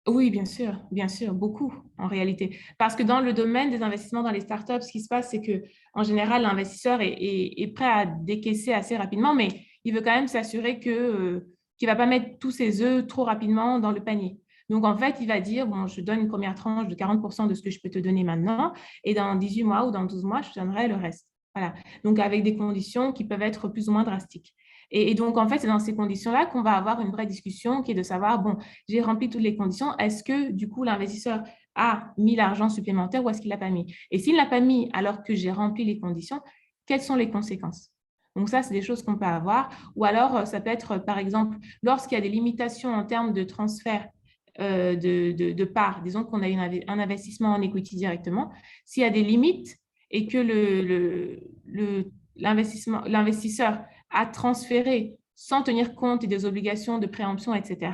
S2: Oui, bien sûr, beaucoup en réalité. Parce que dans le domaine des investissements dans les startups, ce qui se passe, c'est que en général, l'investisseur est prêt à décaisser assez rapidement, mais il veut quand même s'assurer qu'il ne va pas mettre tous ses œufs trop rapidement dans le panier. Donc, en fait, il va dire, bon, je donne une première tranche de 40% de ce que je peux te donner maintenant, et dans 18 mois ou dans 12 mois, je te donnerai le reste. Voilà. Donc, avec des conditions qui peuvent être plus ou moins drastiques. Et donc, en fait, c'est dans ces conditions-là qu'on va avoir une vraie discussion qui est de savoir, bon, j'ai rempli toutes les conditions. Est-ce que, du coup, l'investisseur a mis l'argent supplémentaire ou est-ce qu'il ne l'a pas mis? Et s'il ne l'a pas mis alors que j'ai rempli les conditions, quelles sont les conséquences? Donc ça, c'est des choses qu'on peut avoir. Ou alors, ça peut être, par exemple, lorsqu'il y a des limitations en termes de transfert de parts, disons qu'on a un investissement en equity directement, s'il y a des limites et que l'investisseur a transféré sans tenir compte des obligations de préemption, etc.,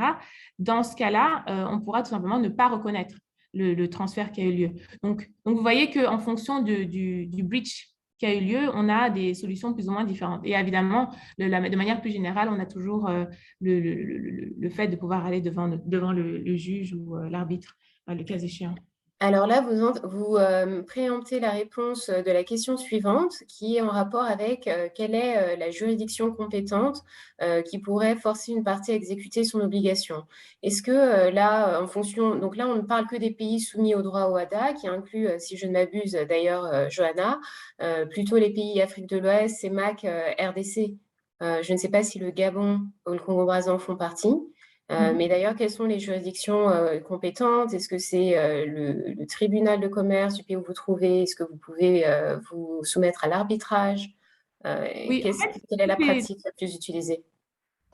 S2: dans ce cas-là, on pourra tout simplement ne pas reconnaître le transfert qui a eu lieu. Donc vous voyez qu'en fonction du breach qui a eu lieu, on a des solutions plus ou moins différentes. Et évidemment, de manière plus générale, on a toujours le fait de pouvoir aller devant le juge ou l'arbitre, le cas échéant.
S1: Alors là, vous préemptez la réponse de la question suivante, qui est en rapport avec quelle est la juridiction compétente qui pourrait forcer une partie à exécuter son obligation. Est-ce que là, en fonction... Donc là, on ne parle que des pays soumis au droit OHADA, qui inclut, si je ne m'abuse d'ailleurs, Johanna, plutôt les pays Afrique de l'Ouest, CEMAC, RDC. Je ne sais pas si le Gabon ou le Congo-Brazzaville en font partie. Mais d'ailleurs, quelles sont les juridictions compétentes? Est-ce que c'est le tribunal de commerce du pays où vous trouvez? Est-ce que vous pouvez vous soumettre à l'arbitrage?
S2: Oui, en fait,
S1: Quelle est la pratique la plus utilisée?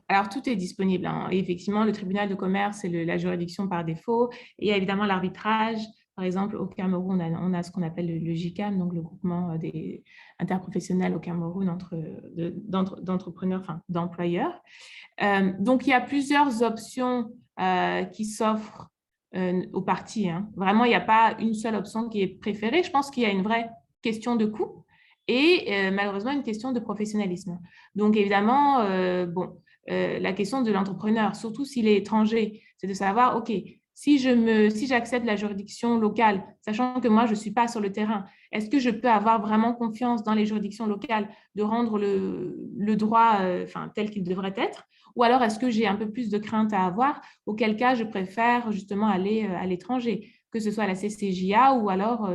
S2: alors, tout est disponible, hein. Et effectivement, le tribunal de commerce, c'est la juridiction par défaut. Et il y a évidemment l'arbitrage. Par exemple, au Cameroun, on a ce qu'on appelle le GICAM, donc le groupement des interprofessionnels au Cameroun d'entrepreneurs, enfin d'employeurs. Donc, il y a plusieurs options qui s'offrent aux parties, hein. Vraiment, il n'y a pas une seule option qui est préférée. Je pense qu'il y a une vraie question de coût et malheureusement une question de professionnalisme. Donc, évidemment, la question de l'entrepreneur, surtout s'il est étranger, c'est de savoir, OK, si j'accepte la juridiction locale, sachant que moi, je ne suis pas sur le terrain, est-ce que je peux avoir vraiment confiance dans les juridictions locales de rendre le droit tel qu'il devrait être? Ou alors, est-ce que j'ai un peu plus de crainte à avoir, auquel cas, je préfère justement aller à l'étranger, que ce soit à la CCJA ou alors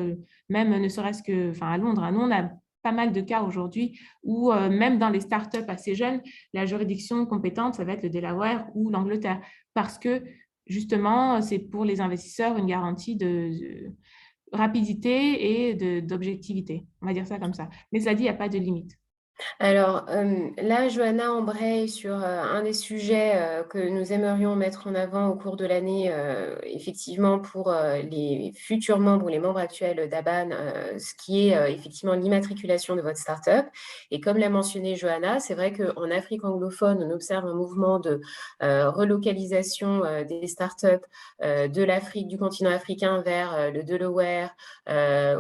S2: même ne serait-ce que à Londres. Nous, on a pas mal de cas aujourd'hui où même dans les startups assez jeunes, la juridiction compétente, ça va être le Delaware ou l'Angleterre, parce que justement, c'est pour les investisseurs une garantie de rapidité et d'objectivité. On va dire ça comme ça. Mais ça dit, il n'y a pas de limite.
S1: Alors là, Johanna embraye sur un des sujets que nous aimerions mettre en avant au cours de l'année, effectivement pour les futurs membres ou les membres actuels d'ABAN, ce qui est effectivement l'immatriculation de votre start-up. Et comme l'a mentionné Johanna, c'est vrai qu'en Afrique anglophone, on observe un mouvement de relocalisation des start-up de l'Afrique, du continent africain vers le Delaware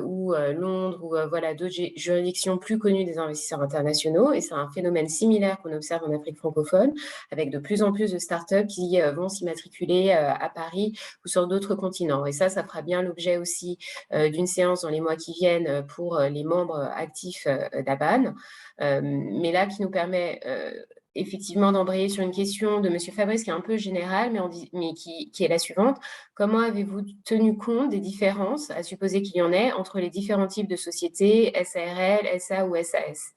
S1: ou Londres ou voilà, d'autres juridictions plus connues des investisseurs internationaux. Et c'est un phénomène similaire qu'on observe en Afrique francophone, avec de plus en plus de startups qui vont s'immatriculer à Paris ou sur d'autres continents. Et ça fera bien l'objet aussi d'une séance dans les mois qui viennent pour les membres actifs d'ABAN. Mais là, qui nous permet effectivement d'embrayer sur une question de M. Fabrice qui est un peu générale, mais qui est la suivante. Comment avez-vous tenu compte des différences, à supposer qu'il y en ait, entre les différents types de sociétés, SARL, SA ou SAS?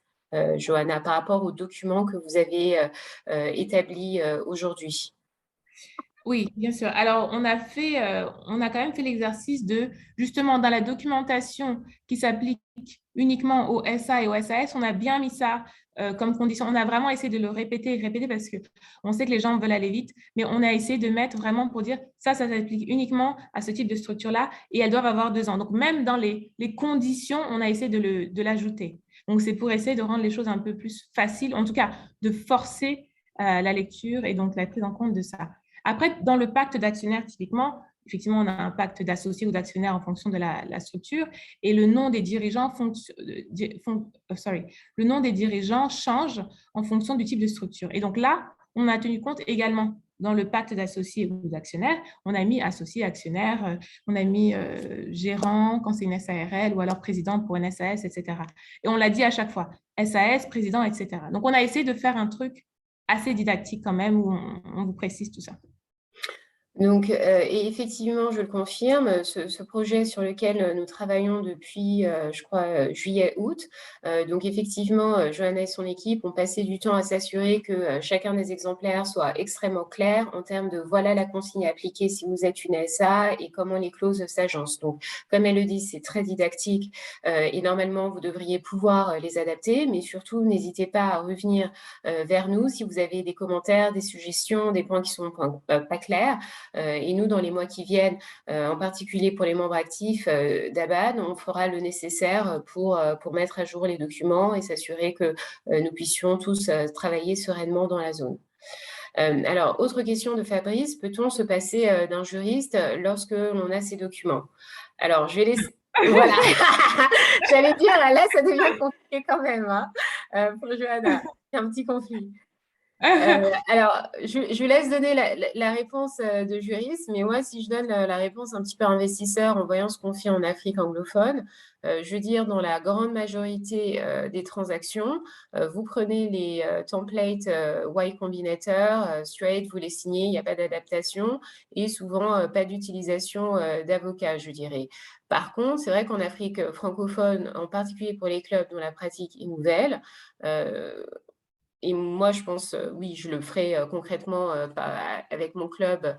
S1: Johanna, par rapport aux documents que vous avez établis aujourd'hui.
S2: Oui, bien sûr. Alors, on a quand même fait l'exercice de, justement, dans la documentation qui s'applique uniquement au SA et au SAS, on a bien mis ça comme condition. On a vraiment essayé de le répéter parce qu'on sait que les gens veulent aller vite, mais on a essayé de mettre vraiment pour dire ça s'applique uniquement à ce type de structure-là et elles doivent avoir 2 ans. Donc, même dans les conditions, on a essayé de l'ajouter. Donc, c'est pour essayer de rendre les choses un peu plus faciles, en tout cas, de forcer la lecture et donc la prise en compte de ça. Après, dans le pacte d'actionnaires, typiquement, effectivement, on a un pacte d'associés ou d'actionnaires en fonction de la structure et le nom des dirigeants change en fonction du type de structure. Et donc là, on a tenu compte également dans le pacte d'associés ou d'actionnaires, on a mis associé, actionnaire, on a mis gérant quand c'est une SARL ou alors président pour une SAS, etc. Et on l'a dit à chaque fois, SAS, président, etc. Donc, on a essayé de faire un truc assez didactique quand même où on vous précise tout ça.
S1: Donc, et effectivement, je le confirme, ce projet sur lequel nous travaillons depuis, je crois, juillet-août. Donc, effectivement, Johanna et son équipe ont passé du temps à s'assurer que chacun des exemplaires soit extrêmement clair en termes de voilà la consigne à appliquer si vous êtes une SA et comment les clauses s'agencent. Donc, comme elle le dit, c'est très didactique et normalement, vous devriez pouvoir les adapter, mais surtout, n'hésitez pas à revenir vers nous si vous avez des commentaires, des suggestions, des points qui sont pas clairs. Et nous, dans les mois qui viennent, en particulier pour les membres actifs d'ABAN, on fera le nécessaire pour mettre à jour les documents et s'assurer que nous puissions tous travailler sereinement dans la zone. Alors, autre question de Fabrice, peut-on se passer d'un juriste lorsque l'on a ces documents? Alors, je vais laisser... Voilà, j'allais dire, là, ça devient compliqué quand même pour Johanna, c'est un petit conflit. Alors, je laisse donner la réponse de juriste, mais moi, si je donne la réponse un petit peu investisseur en voyant ce qu'on fait en Afrique anglophone, je veux dire, dans la grande majorité des transactions, vous prenez les templates Y Combinator, straight, vous les signez, il n'y a pas d'adaptation et souvent pas d'utilisation d'avocat, je dirais. Par contre, c'est vrai qu'en Afrique francophone, en particulier pour les clubs dont la pratique est nouvelle, et moi, je pense, oui, je le ferai concrètement avec mon club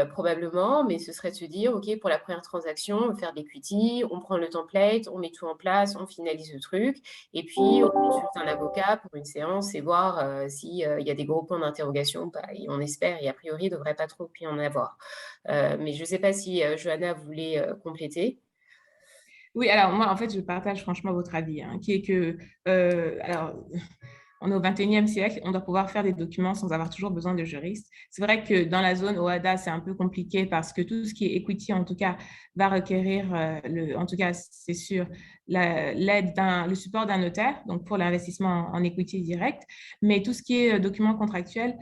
S1: probablement, mais ce serait de se dire, OK, pour la première transaction, on va faire de l'equity, on prend le template, on met tout en place, on finalise le truc, et puis on consulte un avocat pour une séance et voir s'il y a des gros points d'interrogation ou pas. Et on espère, et a priori, il ne devrait pas trop y en avoir. Mais je ne sais pas si Johanna voulait compléter.
S2: Oui, alors moi, en fait, je partage franchement votre avis, hein, qui est que, alors, on est au 21e siècle, on doit pouvoir faire des documents sans avoir toujours besoin de juristes. C'est vrai que dans la zone OHADA, c'est un peu compliqué parce que tout ce qui est equity, en tout cas, va requérir, en tout cas, c'est sûr, le support d'un notaire, donc pour l'investissement en equity direct. Mais tout ce qui est documents contractuels,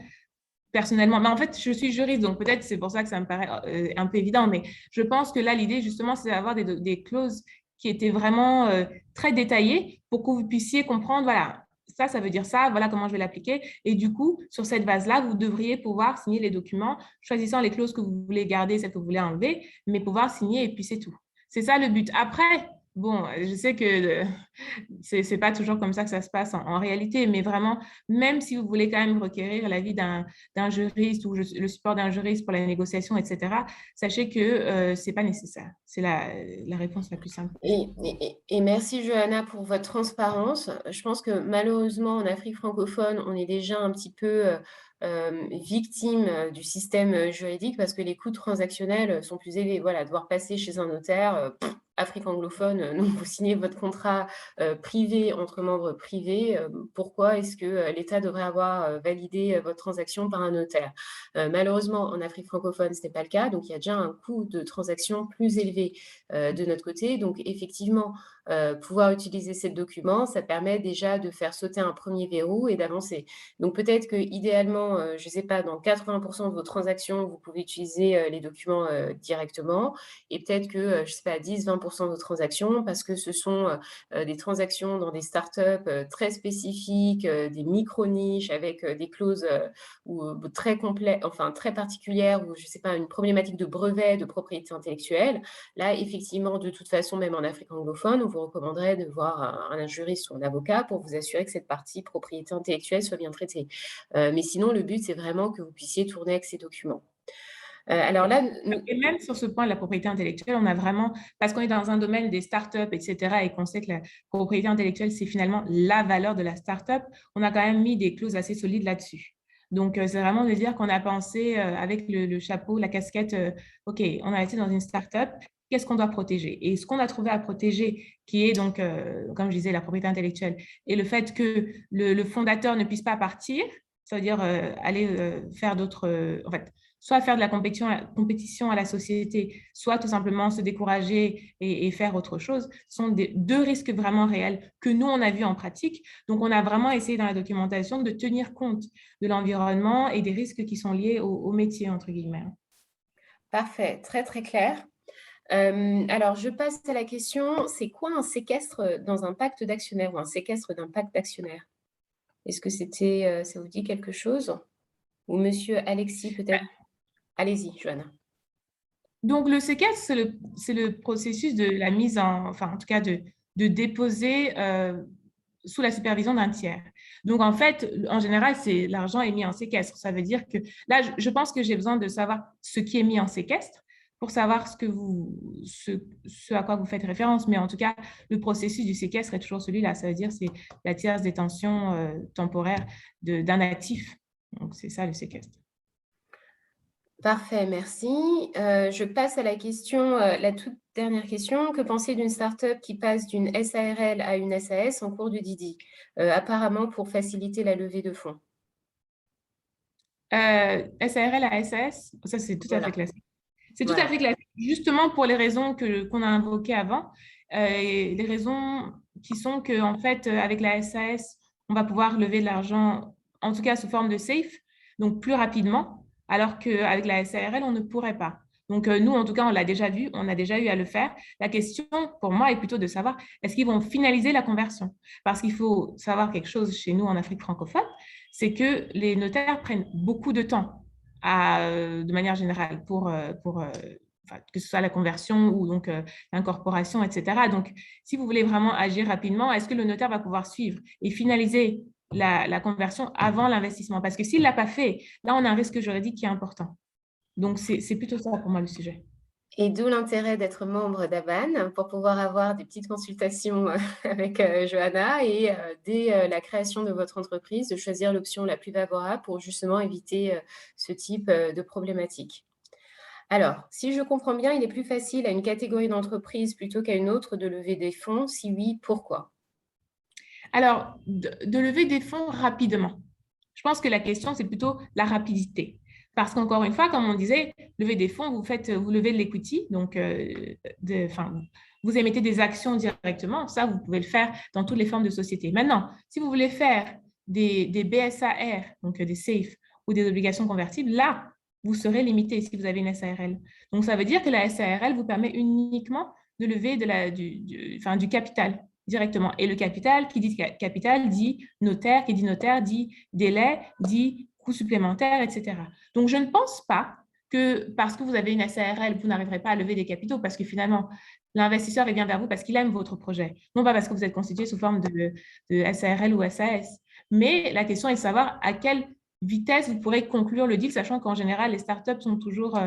S2: personnellement, mais en fait, je suis juriste, donc peut-être c'est pour ça que ça me paraît un peu évident, mais je pense que là, l'idée, justement, c'est d'avoir des clauses qui étaient vraiment très détaillées pour que vous puissiez comprendre, voilà, ça veut dire ça, voilà comment je vais l'appliquer. Et du coup, sur cette base-là, vous devriez pouvoir signer les documents, choisissant les clauses que vous voulez garder, celles que vous voulez enlever, mais pouvoir signer et puis c'est tout. C'est ça le but. Après, bon, je sais que c'est pas toujours comme ça que ça se passe en réalité, mais vraiment, même si vous voulez quand même requérir l'avis d'un juriste ou le support d'un juriste pour la négociation, etc., sachez que c'est pas nécessaire. C'est la réponse la plus simple.
S1: Et merci Johanna pour votre transparence. Je pense que malheureusement en Afrique francophone, on est déjà un petit peu victime du système juridique parce que les coûts transactionnels sont plus élevés. Voilà, devoir passer chez un notaire, Afrique anglophone, non, vous signez votre contrat privé entre membres privés. Pourquoi est-ce que l'État devrait avoir validé votre transaction par un notaire? Malheureusement, en Afrique francophone, ce n'est pas le cas. Donc, il y a déjà un coût de transaction plus élevé de notre côté. Donc, effectivement, pouvoir utiliser ces documents, ça permet déjà de faire sauter un premier verrou et d'avancer. Donc, peut-être que idéalement, je ne sais pas, dans 80% de vos transactions, vous pouvez utiliser les documents directement et peut-être que, je ne sais pas, 10-20% de vos transactions, parce que ce sont des transactions dans des startups très spécifiques, des micro-niches avec des clauses très complètes, enfin très particulières, ou je ne sais pas, une problématique de brevet, de propriété intellectuelle. Là, effectivement, de toute façon, même en Afrique anglophone, on vous recommanderait de voir un juriste ou un avocat pour vous assurer que cette partie propriété intellectuelle soit bien traitée. Mais sinon, le but, c'est vraiment que vous puissiez tourner avec ces documents. Alors là,
S2: et même sur ce point de la propriété intellectuelle, on a vraiment, parce qu'on est dans un domaine des startups, etc., et qu'on sait que la propriété intellectuelle, c'est finalement la valeur de la startup, on a quand même mis des clauses assez solides là-dessus. Donc, c'est vraiment de dire qu'on a pensé avec le chapeau, la casquette, OK, on a été dans une startup, qu'est-ce qu'on doit protéger? Et ce qu'on a trouvé à protéger, qui est donc, comme je disais, la propriété intellectuelle, et le fait que le fondateur ne puisse pas partir, ça veut dire aller faire d'autres, en fait, soit faire de la compétition à la société, soit tout simplement se décourager et faire autre chose, sont deux risques vraiment réels que nous, on a vus en pratique. Donc, on a vraiment essayé dans la documentation de tenir compte de l'environnement et des risques qui sont liés au métier, entre guillemets.
S1: Parfait, très très clair. Alors, je passe à la question, c'est quoi un séquestre dans un pacte d'actionnaires ou un séquestre d'un pacte d'actionnaires? Est-ce que ça vous dit quelque chose? Ou monsieur Alexis, peut-être? Allez-y, Johanna.
S2: Donc, le séquestre, c'est le processus de la mise en tout cas, de déposer sous la supervision d'un tiers. Donc, en fait, en général, l'argent est mis en séquestre. Ça veut dire que là, je pense que j'ai besoin de savoir ce qui est mis en séquestre pour savoir ce à quoi vous faites référence. Mais en tout cas, le processus du séquestre est toujours celui-là. Ça veut dire que c'est la tierce détention temporaire d'un actif. Donc, c'est ça le séquestre.
S1: Parfait, merci. Je passe à la question, la toute dernière question. Que penser d'une start-up qui passe d'une SARL à une SAS en cours de Didi, apparemment pour faciliter la levée de fonds?
S2: SARL à SAS, ça c'est tout à fait classique. C'est tout à fait classique, justement pour les raisons qu'on a invoquées avant. Et les raisons qui sont qu'en fait, avec la SAS, on va pouvoir lever de l'argent, en tout cas sous forme de safe, donc plus rapidement, alors qu'avec la SARL, on ne pourrait pas. Donc, nous, en tout cas, on l'a déjà vu, on a déjà eu à le faire. La question, pour moi, est plutôt de savoir, est-ce qu'ils vont finaliser la conversion? Parce qu'il faut savoir quelque chose chez nous en Afrique francophone, c'est que les notaires prennent beaucoup de temps de manière générale pour que ce soit la conversion ou donc l'incorporation, etc. Donc, si vous voulez vraiment agir rapidement, est-ce que le notaire va pouvoir suivre et finaliser la conversion avant l'investissement? Parce que s'il ne l'a pas fait, là, on a un risque juridique qui est important. Donc, c'est plutôt ça pour moi le sujet.
S1: Et d'où l'intérêt d'être membre d'ABAN pour pouvoir avoir des petites consultations avec Johanna et dès la création de votre entreprise, de choisir l'option la plus favorable pour justement éviter ce type de problématique. Alors, si je comprends bien, il est plus facile à une catégorie d'entreprise plutôt qu'à une autre de lever des fonds. Si oui, pourquoi?
S2: Alors, de lever des fonds rapidement. Je pense que la question, c'est plutôt la rapidité. Parce qu'encore une fois, comme on disait, lever des fonds, vous levez de l'equity, donc vous émettez des actions directement. Ça, vous pouvez le faire dans toutes les formes de société. Maintenant, si vous voulez faire des BSAR, donc des SAFE ou des obligations convertibles, là, vous serez limité si vous avez une SARL. Donc, ça veut dire que la SARL vous permet uniquement de lever du capital directement. Et le capital, qui dit capital, dit notaire, qui dit notaire, dit délai, dit coûts supplémentaires, etc. Donc, je ne pense pas que parce que vous avez une SARL, vous n'arriverez pas à lever des capitaux parce que finalement, l'investisseur vient vers vous parce qu'il aime votre projet, non pas parce que vous êtes constitué sous forme de SARL ou SAS. Mais la question est de savoir à quelle vitesse vous pourrez conclure le deal, sachant qu'en général, les startups sont toujours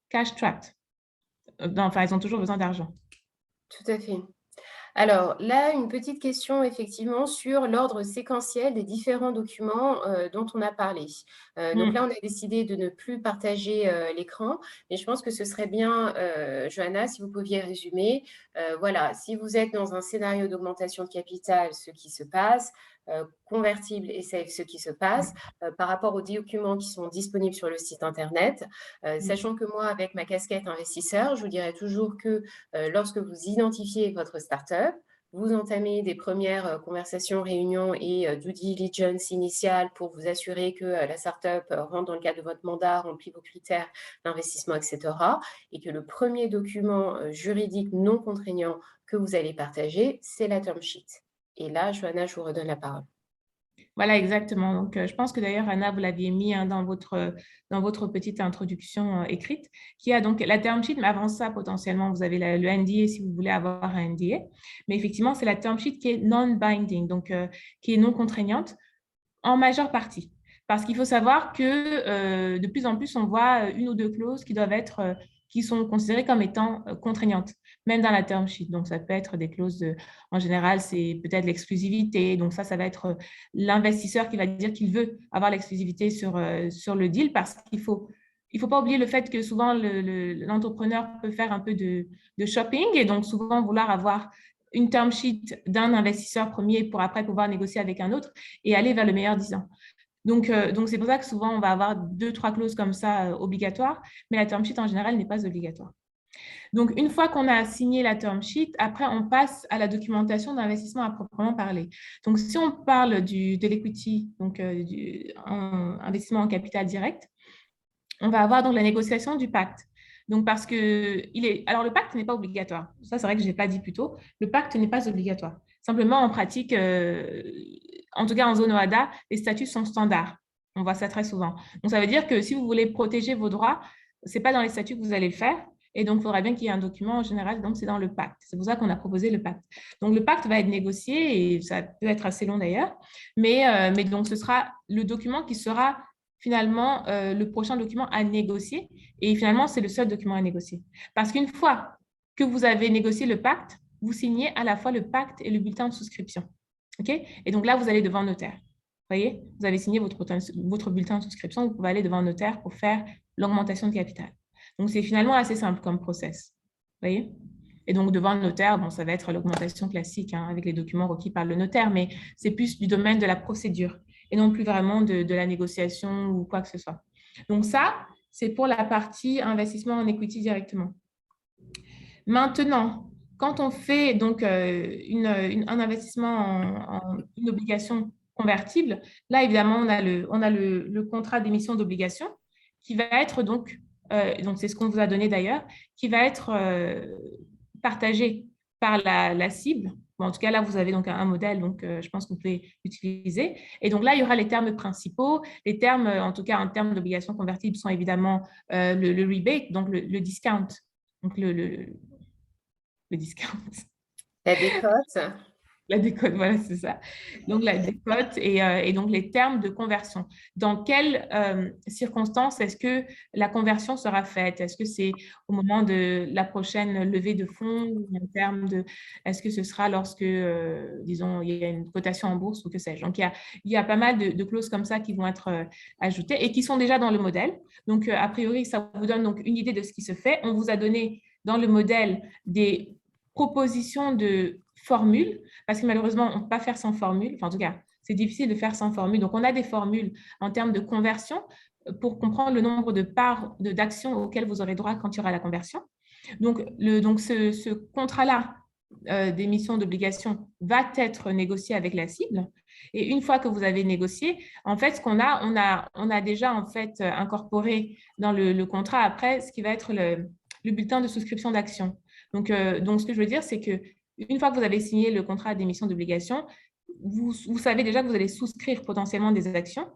S2: cash-trapped. Enfin, elles ont toujours besoin d'argent.
S1: Tout à fait. Alors là, une petite question effectivement sur l'ordre séquentiel des différents documents dont on a parlé. Donc là, on a décidé de ne plus partager l'écran, mais je pense que ce serait bien, Johanna, si vous pouviez résumer. Voilà, si vous êtes dans un scénario d'augmentation de capital, ce qui se passe, convertible et safe, ce qui se passe, par rapport aux documents qui sont disponibles sur le site Internet, sachant que moi, avec ma casquette investisseur, je vous dirais toujours que lorsque vous identifiez votre startup, vous entamez des premières conversations, réunions et due diligence initiale pour vous assurer que la startup rentre dans le cadre de votre mandat, remplit vos critères d'investissement, etc. Et que le premier document juridique non contraignant que vous allez partager, c'est la term sheet. Et là, Johanna, je vous redonne la parole.
S2: Voilà, exactement. Donc, je pense que d'ailleurs, Anna, vous l'aviez mis dans votre petite introduction écrite, qui a donc la term sheet, mais avant ça, potentiellement, vous avez le NDA si vous voulez avoir un NDA. Mais effectivement, c'est la term sheet qui est non-binding, donc qui est non contraignante en majeure partie. Parce qu'il faut savoir que de plus en plus, on voit une ou deux clauses qui sont considérées comme étant contraignantes, même dans la term sheet. Donc, ça peut être des clauses, en général, c'est peut-être l'exclusivité. Donc, ça va être l'investisseur qui va dire qu'il veut avoir l'exclusivité sur le deal parce qu'il faut pas oublier le fait que souvent, l'entrepreneur peut faire un peu de shopping et donc souvent vouloir avoir une term sheet d'un investisseur premier pour après pouvoir négocier avec un autre et aller vers le meilleur disant. Donc, c'est pour ça que souvent, on va avoir 2-3 clauses comme ça obligatoires, mais la term sheet, en général, n'est pas obligatoire. Donc, une fois qu'on a signé la term sheet, après, on passe à la documentation d'investissement à proprement parler. Donc, si on parle de l'equity, donc investissement en capital direct, on va avoir donc la négociation du pacte. Donc, parce que alors le pacte n'est pas obligatoire. Ça, c'est vrai que je n'ai pas dit plus tôt. Le pacte n'est pas obligatoire. Simplement, en pratique, en tout cas en zone OHADA, les statuts sont standards. On voit ça très souvent. Donc, ça veut dire que si vous voulez protéger vos droits, ce n'est pas dans les statuts que vous allez le faire. Et donc, il faudra bien qu'il y ait un document en général. Donc, c'est dans le pacte. C'est pour ça qu'on a proposé le pacte. Donc, le pacte va être négocié et ça peut être assez long d'ailleurs. Mais donc, ce sera le document qui sera finalement le prochain document à négocier. Et finalement, c'est le seul document à négocier. Parce qu'une fois que vous avez négocié le pacte, vous signez à la fois le pacte et le bulletin de souscription. Okay? Et donc là, vous allez devant un notaire. Vous voyez, vous avez signé votre bulletin de souscription, vous pouvez aller devant un notaire pour faire l'augmentation de capital. Donc, c'est finalement assez simple comme process. Vous voyez? Et donc, devant le notaire, bon, ça va être l'augmentation classique avec les documents requis par le notaire, mais c'est plus du domaine de la procédure et non plus vraiment de la négociation ou quoi que ce soit. Donc, ça, c'est pour la partie investissement en equity directement. Maintenant, quand on fait donc un investissement en une obligation convertible, là, évidemment, on a le contrat d'émission d'obligation qui va être donc c'est ce qu'on vous a donné d'ailleurs, qui va être partagé par la cible. Bon, en tout cas, là, vous avez donc un modèle, donc je pense que vous pouvez l'utiliser. Et donc là, il y aura les termes principaux. Les termes, en tout cas, en termes d'obligations convertibles, sont évidemment le rebate, donc le discount. Donc le discount.
S1: La décote.
S2: La décote, voilà, c'est ça. Donc, la décote et donc les termes de conversion. Dans quelles circonstances est-ce que la conversion sera faite? Est-ce que c'est au moment de la prochaine levée de fonds en termes de... Est-ce que ce sera lorsque, disons, il y a une cotation en bourse ou que sais-je? Donc, il y a pas mal de clauses comme ça qui vont être ajoutées et qui sont déjà dans le modèle. Donc, a priori, ça vous donne donc une idée de ce qui se fait. On vous a donné dans le modèle des propositions de formules, parce que malheureusement, on ne peut pas faire sans formule. Enfin, en tout cas, c'est difficile de faire sans formule. Donc, on a des formules en termes de conversion pour comprendre le nombre de parts d'actions auxquelles vous aurez droit quand il y aura la conversion. Donc ce contrat-là d'émission d'obligation va être négocié avec la cible. Et une fois que vous avez négocié, en fait, ce qu'on a, on a déjà en fait incorporé dans le contrat après ce qui va être le bulletin de souscription d'action. Donc, ce que je veux dire, c'est que une fois que vous avez signé le contrat d'émission d'obligation, vous savez déjà que vous allez souscrire potentiellement des actions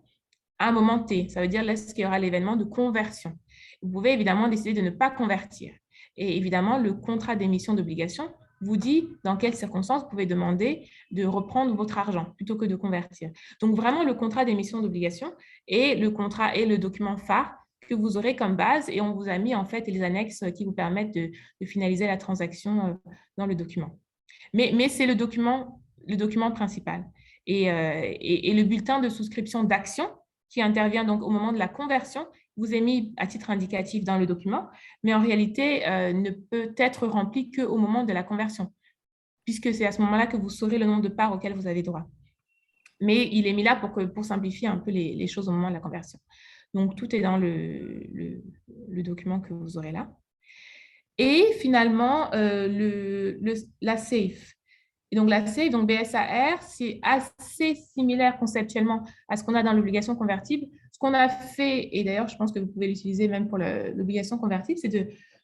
S2: à un moment T. Ça veut dire lorsqu'il y aura l'événement de conversion. Vous pouvez évidemment décider de ne pas convertir. Et évidemment, le contrat d'émission d'obligation vous dit dans quelles circonstances vous pouvez demander de reprendre votre argent plutôt que de convertir. Donc, vraiment, le contrat d'émission d'obligation est le document phare que vous aurez comme base et on vous a mis en fait les annexes qui vous permettent de finaliser la transaction dans le document. Mais c'est le document principal. Et le bulletin de souscription d'action qui intervient donc au moment de la conversion vous est mis à titre indicatif dans le document, mais en réalité ne peut être rempli qu'au moment de la conversion, puisque c'est à ce moment-là que vous saurez le nombre de parts auxquelles vous avez droit. Mais il est mis là pour simplifier un peu les choses au moment de la conversion. Donc, tout est dans le document que vous aurez là. Et finalement, la SAFE. Et donc, la SAFE, donc BSAR, c'est assez similaire conceptuellement à ce qu'on a dans l'obligation convertible. Ce qu'on a fait, et d'ailleurs, je pense que vous pouvez l'utiliser même pour l'obligation convertible, c'est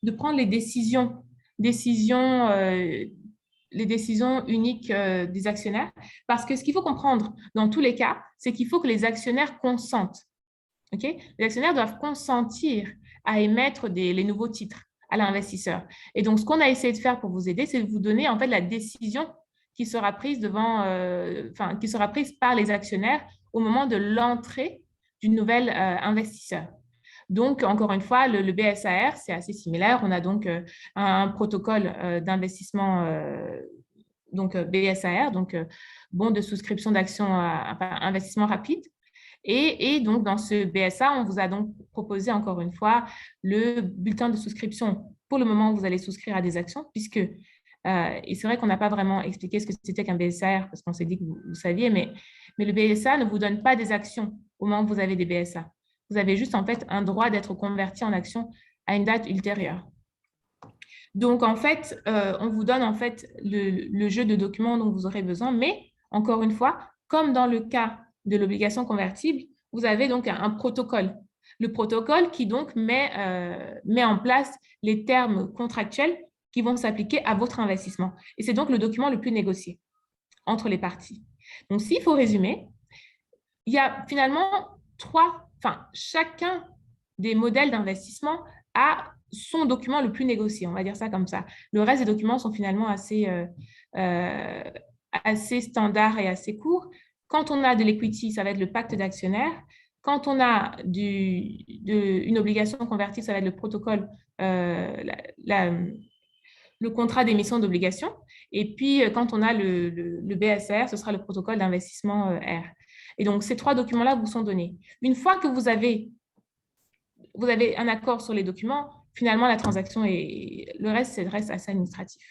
S2: de prendre les décisions uniques des actionnaires. Parce que ce qu'il faut comprendre dans tous les cas, c'est qu'il faut que les actionnaires consentent. Okay? Les actionnaires doivent consentir à émettre les nouveaux titres à l'investisseur. Et donc, ce qu'on a essayé de faire pour vous aider, c'est de vous donner en fait la décision qui sera prise qui sera prise par les actionnaires au moment de l'entrée du nouvel investisseur. Donc, encore une fois, le BSAR, c'est assez similaire. On a donc un protocole d'investissement, donc BSAR, donc bon de souscription d'actions, investissement rapide. Et donc, dans ce BSA, on vous a donc proposé, encore une fois, le bulletin de souscription pour le moment où vous allez souscrire à des actions, puisque Et c'est vrai qu'on n'a pas vraiment expliqué ce que c'était qu'un BSAR parce qu'on s'est dit que vous saviez, mais le BSA ne vous donne pas des actions au moment où vous avez des BSA. Vous avez juste en fait un droit d'être converti en action à une date ultérieure. Donc, en fait, on vous donne en fait le jeu de documents dont vous aurez besoin, mais encore une fois, comme dans le cas de l'obligation convertible, vous avez donc un protocole. Le protocole qui donc met en place les termes contractuels qui vont s'appliquer à votre investissement. Et c'est donc le document le plus négocié entre les parties. Donc, s'il faut résumer, il y a finalement chacun des modèles d'investissement a son document le plus négocié, on va dire ça comme ça. Le reste des documents sont finalement assez standards et assez courts. Quand on a de l'equity, ça va être le pacte d'actionnaires. Quand on a une obligation convertie, ça va être le protocole, le contrat d'émission d'obligation. Et puis, quand on a le BSR, ce sera le protocole d'investissement R. Et donc, ces 3 documents-là vous sont donnés. Une fois que vous avez un accord sur les documents, finalement, la transaction et le reste assez administratif.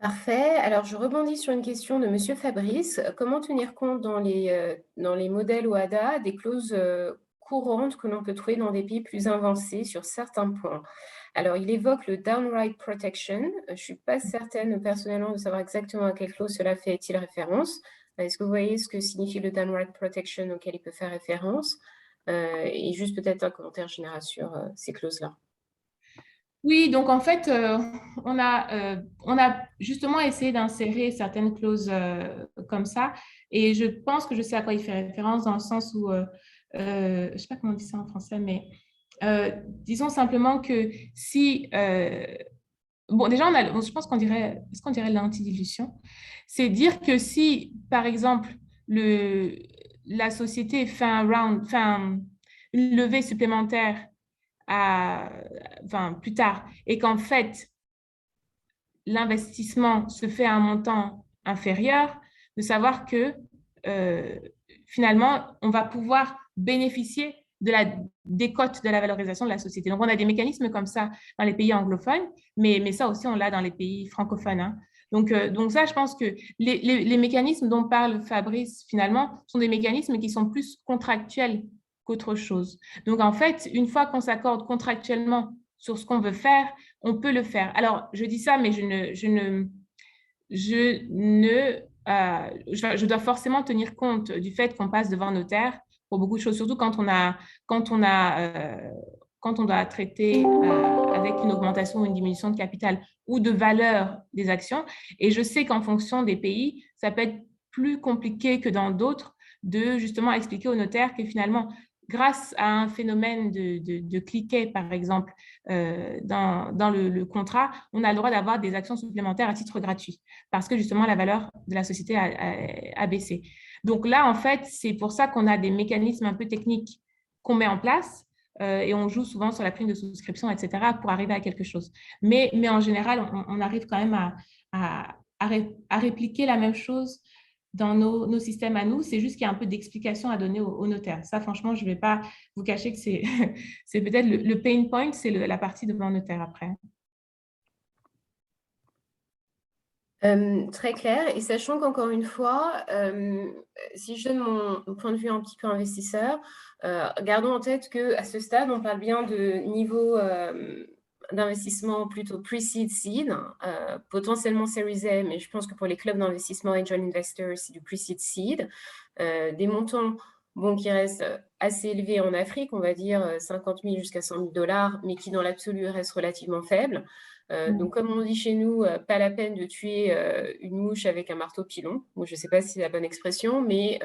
S1: Parfait. Alors, je rebondis sur une question de Monsieur Fabrice. Comment tenir compte dans les modèles OADA des clauses courantes que l'on peut trouver dans des pays plus avancés sur certains points? Alors, il évoque le downright protection. Je ne suis pas certaine personnellement de savoir exactement à quelle clause cela fait-il référence. Est-ce que vous voyez ce que signifie le downright protection auquel il peut faire référence? Et juste peut-être un commentaire général sur ces clauses-là.
S2: Oui, donc en fait, on a justement essayé d'insérer certaines clauses comme ça. Et je pense que je sais à quoi il fait référence dans le sens où, je ne sais pas comment on dit ça en français, mais disons simplement que si... bon, déjà, je pense qu'on dirait, est-ce qu'on dirait l'antidilution? C'est dire que si, par exemple, la société fait une levée supplémentaire plus tard, et qu'en fait, l'investissement se fait à un montant inférieur, de savoir que finalement, on va pouvoir bénéficier de la décote de la valorisation de la société. Donc, on a des mécanismes comme ça dans les pays anglophones, mais ça aussi, on l'a dans les pays francophones. Hein. Donc ça, je pense que les mécanismes dont parle Fabrice, finalement, sont des mécanismes qui sont plus contractuels qu'autre chose. Donc, en fait, une fois qu'on s'accorde contractuellement sur ce qu'on veut faire, on peut le faire. Alors, je dis ça, mais je dois forcément tenir compte du fait qu'on passe devant notaire pour beaucoup de choses, surtout quand on doit traiter avec une augmentation ou une diminution de capital ou de valeur des actions. Et je sais qu'en fonction des pays, ça peut être plus compliqué que dans d'autres de justement expliquer au notaire que finalement, grâce à un phénomène de cliquet, par exemple, dans le contrat, on a le droit d'avoir des actions supplémentaires à titre gratuit parce que justement, la valeur de la société a baissé. Donc là, en fait, c'est pour ça qu'on a des mécanismes un peu techniques qu'on met en place et on joue souvent sur la prime de souscription, etc., pour arriver à quelque chose. Mais en général, on arrive quand même à répliquer la même chose dans nos systèmes à nous. C'est juste qu'il y a un peu d'explication à donner au notaire. Ça, franchement, je ne vais pas vous cacher que c'est peut-être le pain point, c'est la partie devant le notaire après.
S1: Très clair. Et sachant qu'encore une fois, si je donne mon point de vue un petit peu investisseur, gardons en tête qu'à ce stade, on parle bien de niveau d'investissement plutôt pre-seed, seed, potentiellement Series A, mais je pense que pour les clubs d'investissement Angel Investors, c'est du pre-seed, seed. Des montants qui restent assez élevés en Afrique, on va dire 50 000 jusqu'à 100 000 $, mais qui dans l'absolu restent relativement faibles. Donc, comme on dit chez nous, pas la peine de tuer une mouche avec un marteau pilon. Bon, je ne sais pas si c'est la bonne expression, mais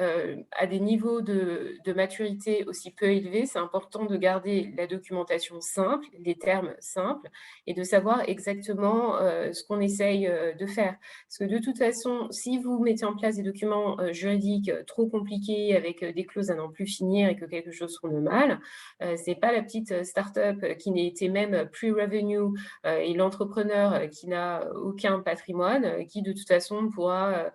S1: à des niveaux de maturité aussi peu élevés, c'est important de garder la documentation simple, les termes simples, et de savoir exactement ce qu'on essaye de faire. Parce que de toute façon, si vous mettez en place des documents juridiques trop compliqués avec des clauses à n'en plus finir et que quelque chose tourne mal, ce n'est pas la petite start-up qui n'était même pre-revenue et l'entrepreneur qui n'a aucun patrimoine, qui de toute façon pourra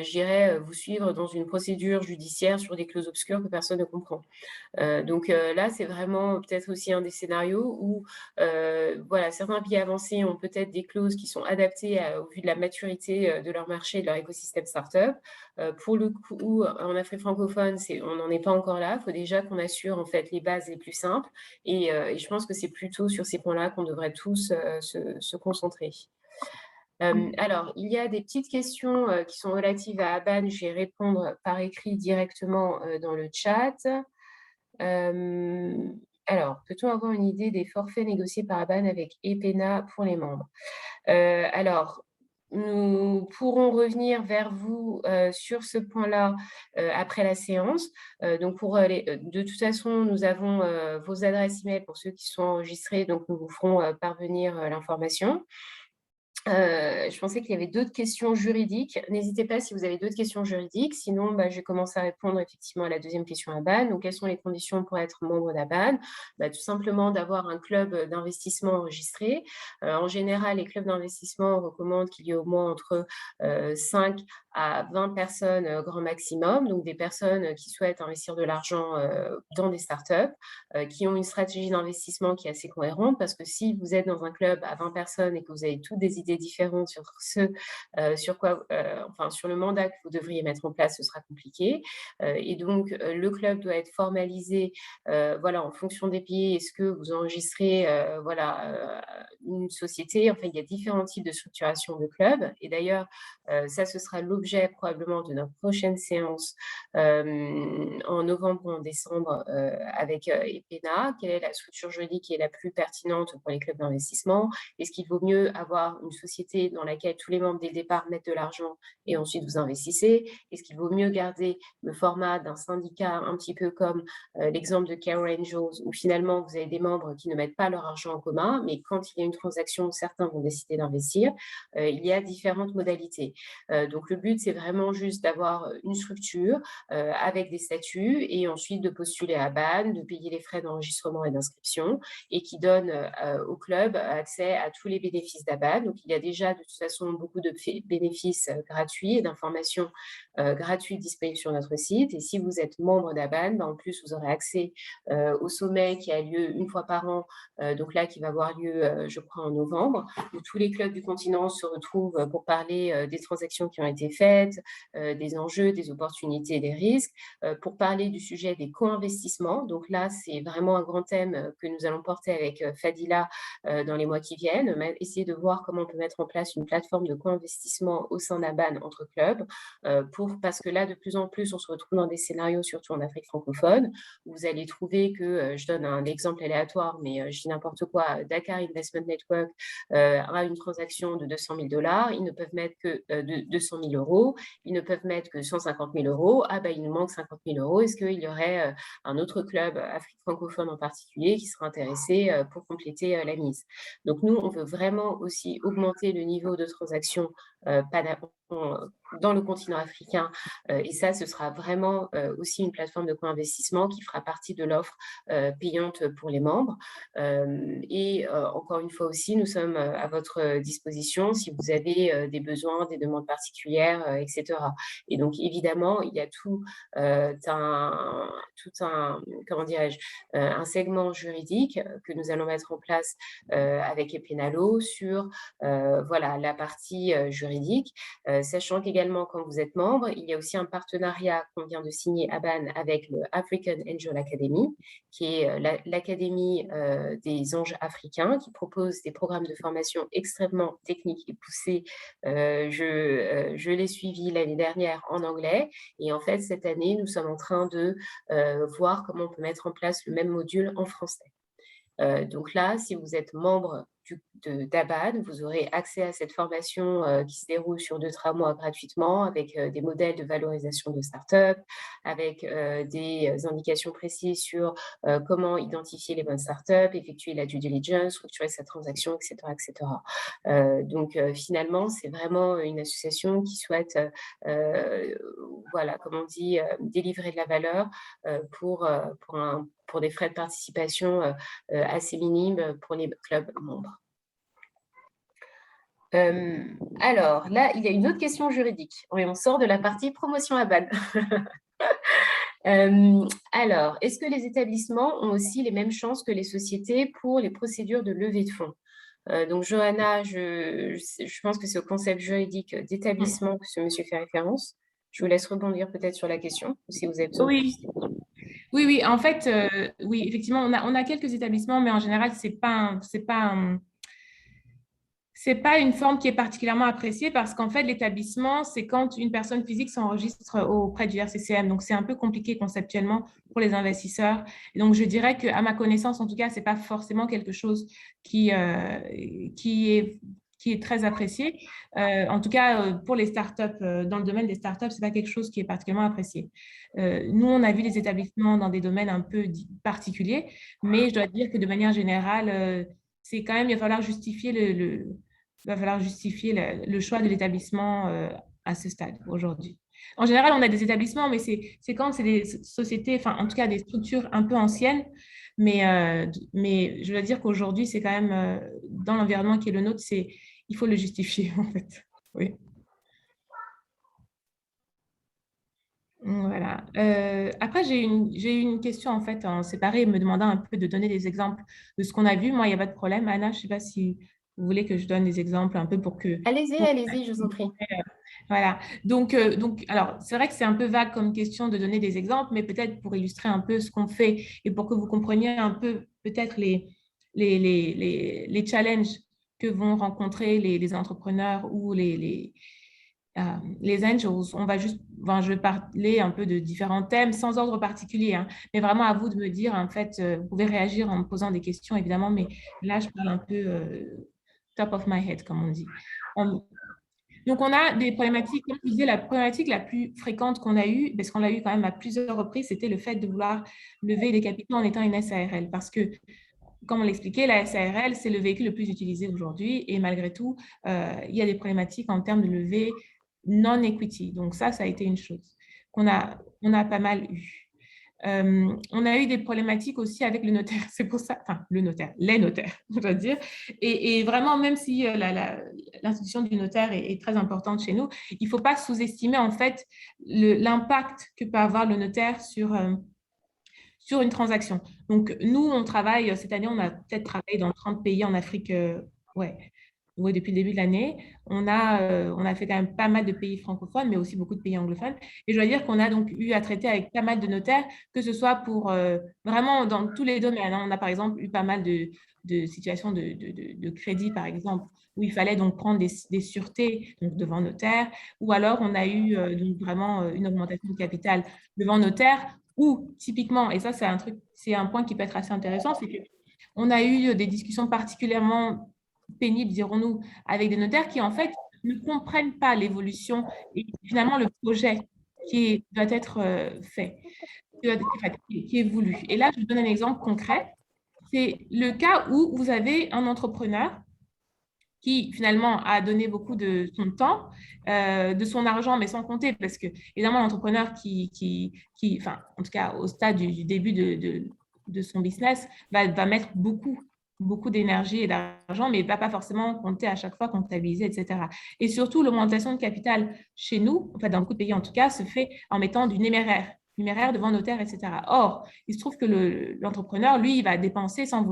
S1: j'irai vous suivre dans une procédure judiciaire sur des clauses obscures que personne ne comprend. Donc là, c'est vraiment peut-être aussi un des scénarios où voilà, certains pays avancés ont peut-être des clauses qui sont adaptées au vu de la maturité de leur marché et de leur écosystème startup. Pour le coup, en Afrique francophone, on n'en est pas encore là. Il faut déjà qu'on assure en fait les bases les plus simples. Et je pense que c'est plutôt sur ces points-là qu'on devrait tous se concentrer. Alors, il y a des petites questions qui sont relatives à Aban. Je vais répondre par écrit directement dans le chat. Alors, peut-on avoir une idée des forfaits négociés par Aban avec Epena pour les membres? Alors, nous pourrons revenir vers vous sur ce point-là après la séance. Donc, de toute façon, nous avons vos adresses email pour ceux qui sont enregistrés, donc nous vous ferons parvenir l'information. Je pensais qu'il y avait d'autres questions juridiques. N'hésitez pas si vous avez d'autres questions juridiques. Sinon, je vais commencer à répondre effectivement à la deuxième question ABAN. Donc, quelles sont les conditions pour être membre d'ABAN? Tout simplement d'avoir un club d'investissement enregistré. En général, les clubs d'investissement recommandent qu'il y ait au moins entre 5 à 20 personnes grand maximum, donc des personnes qui souhaitent investir de l'argent dans des startups, qui ont une stratégie d'investissement qui est assez cohérente, parce que si vous êtes dans un club à 20 personnes et que vous avez toutes des idées différentes sur sur le mandat que vous devriez mettre en place, ce sera compliqué. Et donc, le club doit être formalisé en fonction des pays. Est-ce que vous enregistrez une société? Enfin, il y a différents types de structuration de clubs. Et d'ailleurs, ça, ce sera l'objet probablement de notre prochaine séance en novembre ou en décembre avec Epena. Quelle est la structure juridique qui est la plus pertinente pour les clubs d'investissement? Est-ce qu'il vaut mieux avoir une société dans laquelle tous les membres dès le départ mettent de l'argent et ensuite vous investissez? Est-ce qu'il vaut mieux garder le format d'un syndicat un petit peu comme l'exemple de Care Angels, où finalement vous avez des membres qui ne mettent pas leur argent en commun, mais quand il y a une transaction, certains vont décider d'investir? Il y a différentes modalités. Donc le but, c'est vraiment juste d'avoir une structure avec des statuts et ensuite de postuler à BAN, de payer les frais d'enregistrement et d'inscription et qui donne au club accès à tous les bénéfices d'ABAN. Donc il y a déjà de toute façon beaucoup de bénéfices gratuits et d'informations gratuites disponibles sur notre site. Et si vous êtes membre d'ABAN, en plus vous aurez accès au sommet qui a lieu une fois par an, donc là qui va avoir lieu je crois en novembre, où tous les clubs du continent se retrouvent pour parler des transactions qui ont été faites, des enjeux, des opportunités, des risques, pour parler du sujet des co-investissements. Donc là, c'est vraiment un grand thème que nous allons porter avec Fadila dans les mois qui viennent, essayer de voir comment on peut mettre en place une plateforme de co-investissement au sein d'ABAN entre clubs, parce que là, de plus en plus, on se retrouve dans des scénarios, surtout en Afrique francophone, où vous allez trouver que, je donne un exemple aléatoire, mais je dis n'importe quoi, Dakar Investment Network a une transaction de 200 000 $, ils ne peuvent mettre que 200 000 €, ils ne peuvent mettre que 150 000 €, il nous manque 50 000 €, est-ce qu'il y aurait un autre club, Afrique francophone en particulier, qui serait intéressé pour compléter la mise? Donc nous, on veut vraiment aussi augmenter le niveau de transaction dans le continent africain, et ça, ce sera vraiment aussi une plateforme de co-investissement qui fera partie de l'offre payante pour les membres. Et encore une fois aussi, nous sommes à votre disposition si vous avez des besoins, des demandes particulières, etc. Et donc, évidemment, il y a tout comment dirais-je, un segment juridique que nous allons mettre en place avec Epenalo sur la partie juridique, sachant qu'également, quand vous êtes membre, il y a aussi un partenariat qu'on vient de signer à BAN avec le African Angel Academy, qui est l'académie des anges africains, qui propose des programmes de formation extrêmement techniques et poussés. Je l'ai suivi l'année dernière en anglais, et en fait, cette année, nous sommes en train de voir comment on peut mettre en place le même module en français. Donc là, si vous êtes membre d'ABAN, vous aurez accès à cette formation qui se déroule sur 2-3 mois gratuitement, avec des modèles de valorisation de start-up, avec des indications précises sur comment identifier les bonnes start-up, effectuer la due diligence, structurer sa transaction, etc. etc. Donc finalement, c'est vraiment une association qui souhaite, délivrer de la valeur pour des frais de participation assez minimes pour les clubs membres. Alors, là, il y a une autre question juridique. Oui, on sort de la partie promotion à BAN. Alors, est-ce que les établissements ont aussi les mêmes chances que les sociétés pour les procédures de levée de fonds? Donc, Johanna, je pense que c'est au concept juridique d'établissement que ce monsieur fait référence. Je vous laisse rebondir peut-être sur la question, si vous avez besoin de
S2: Oui, oui. En fait, oui, effectivement, on a quelques établissements, mais en général, c'est pas une forme qui est particulièrement appréciée parce qu'en fait, l'établissement, c'est quand une personne physique s'enregistre auprès du RCCM. Donc, c'est un peu compliqué conceptuellement pour les investisseurs. Et donc, je dirais qu'à ma connaissance, en tout cas, c'est pas forcément quelque chose qui est très apprécié. En tout cas, pour les startups, dans le domaine des startups, c'est pas quelque chose qui est particulièrement apprécié. Nous, on a vu des établissements dans des domaines un peu particuliers, mais je dois dire que de manière générale, c'est quand même, il va falloir justifier le choix de l'établissement à ce stade aujourd'hui. En général, on a des établissements, mais c'est quand c'est des sociétés, enfin, en tout cas, des structures un peu anciennes. Mais je veux dire qu'aujourd'hui, c'est quand même, dans l'environnement qui est le nôtre, il faut le justifier, en fait. Oui. Voilà. Après, j'ai eu une question, en fait, en séparé, me demandant un peu de donner des exemples de ce qu'on a vu. Moi, il n'y a pas de problème. Anna, je ne sais pas si vous voulez que je donne des exemples un peu pour que...
S1: Allez-y, je vous en prie.
S2: Voilà. Donc, alors, c'est vrai que c'est un peu vague comme question de donner des exemples, mais peut-être pour illustrer un peu ce qu'on fait et pour que vous compreniez un peu peut-être les challenges que vont rencontrer les entrepreneurs ou les angels. Je vais parler un peu de différents thèmes sans ordre particulier, hein, mais vraiment à vous de me dire, en fait, vous pouvez réagir en me posant des questions, évidemment, mais là, je parle un peu top of my head, comme on dit. Donc, on a des problématiques, comme je disais, la problématique la plus fréquente qu'on a eue, parce qu'on l'a eu quand même à plusieurs reprises, c'était le fait de vouloir lever des capitaux en étant une SARL. Parce que, comme on l'expliquait, la SARL, c'est le véhicule le plus utilisé aujourd'hui. Et malgré tout, il y a des problématiques en termes de levée non-equity. Donc, ça a été une chose on a pas mal eu. On a eu des problématiques aussi avec le notaire, c'est pour ça, enfin le notaire, les notaires, je dois dire. Et vraiment, même si l'institution du notaire est très importante chez nous, il ne faut pas sous-estimer en fait l'impact que peut avoir le notaire sur une transaction. Donc, nous, on travaille, cette année, on a peut-être travaillé dans 30 pays en Afrique, oui, depuis le début de l'année. On a fait quand même pas mal de pays francophones, mais aussi beaucoup de pays anglophones. Et je dois dire qu'on a donc eu à traiter avec pas mal de notaires, que ce soit pour vraiment dans tous les domaines. On a par exemple eu pas mal de situations de crédit, par exemple, où il fallait donc prendre des sûretés donc, devant notaire, ou alors on a eu donc vraiment une augmentation de capital devant notaire, ou typiquement, et ça c'est un point qui peut être assez intéressant, c'est qu'on a eu des discussions particulièrement pénibles, dirons-nous, avec des notaires qui, en fait, ne comprennent pas l'évolution et finalement le projet qui doit être fait, qui est voulu. Et là, je vous donne un exemple concret. C'est le cas où vous avez un entrepreneur qui finalement a donné beaucoup de son temps, de son argent, mais sans compter, parce que évidemment l'entrepreneur enfin, en tout cas au stade du début de son business, va mettre beaucoup d'énergie et d'argent, mais ne va pas forcément compter à chaque fois, comptabiliser, etc. Et surtout, l'augmentation de capital chez nous, enfin dans beaucoup de pays en tout cas, se fait en mettant du numéraire devant notaire, etc. Or, il se trouve que l'entrepreneur, lui, il va dépenser sans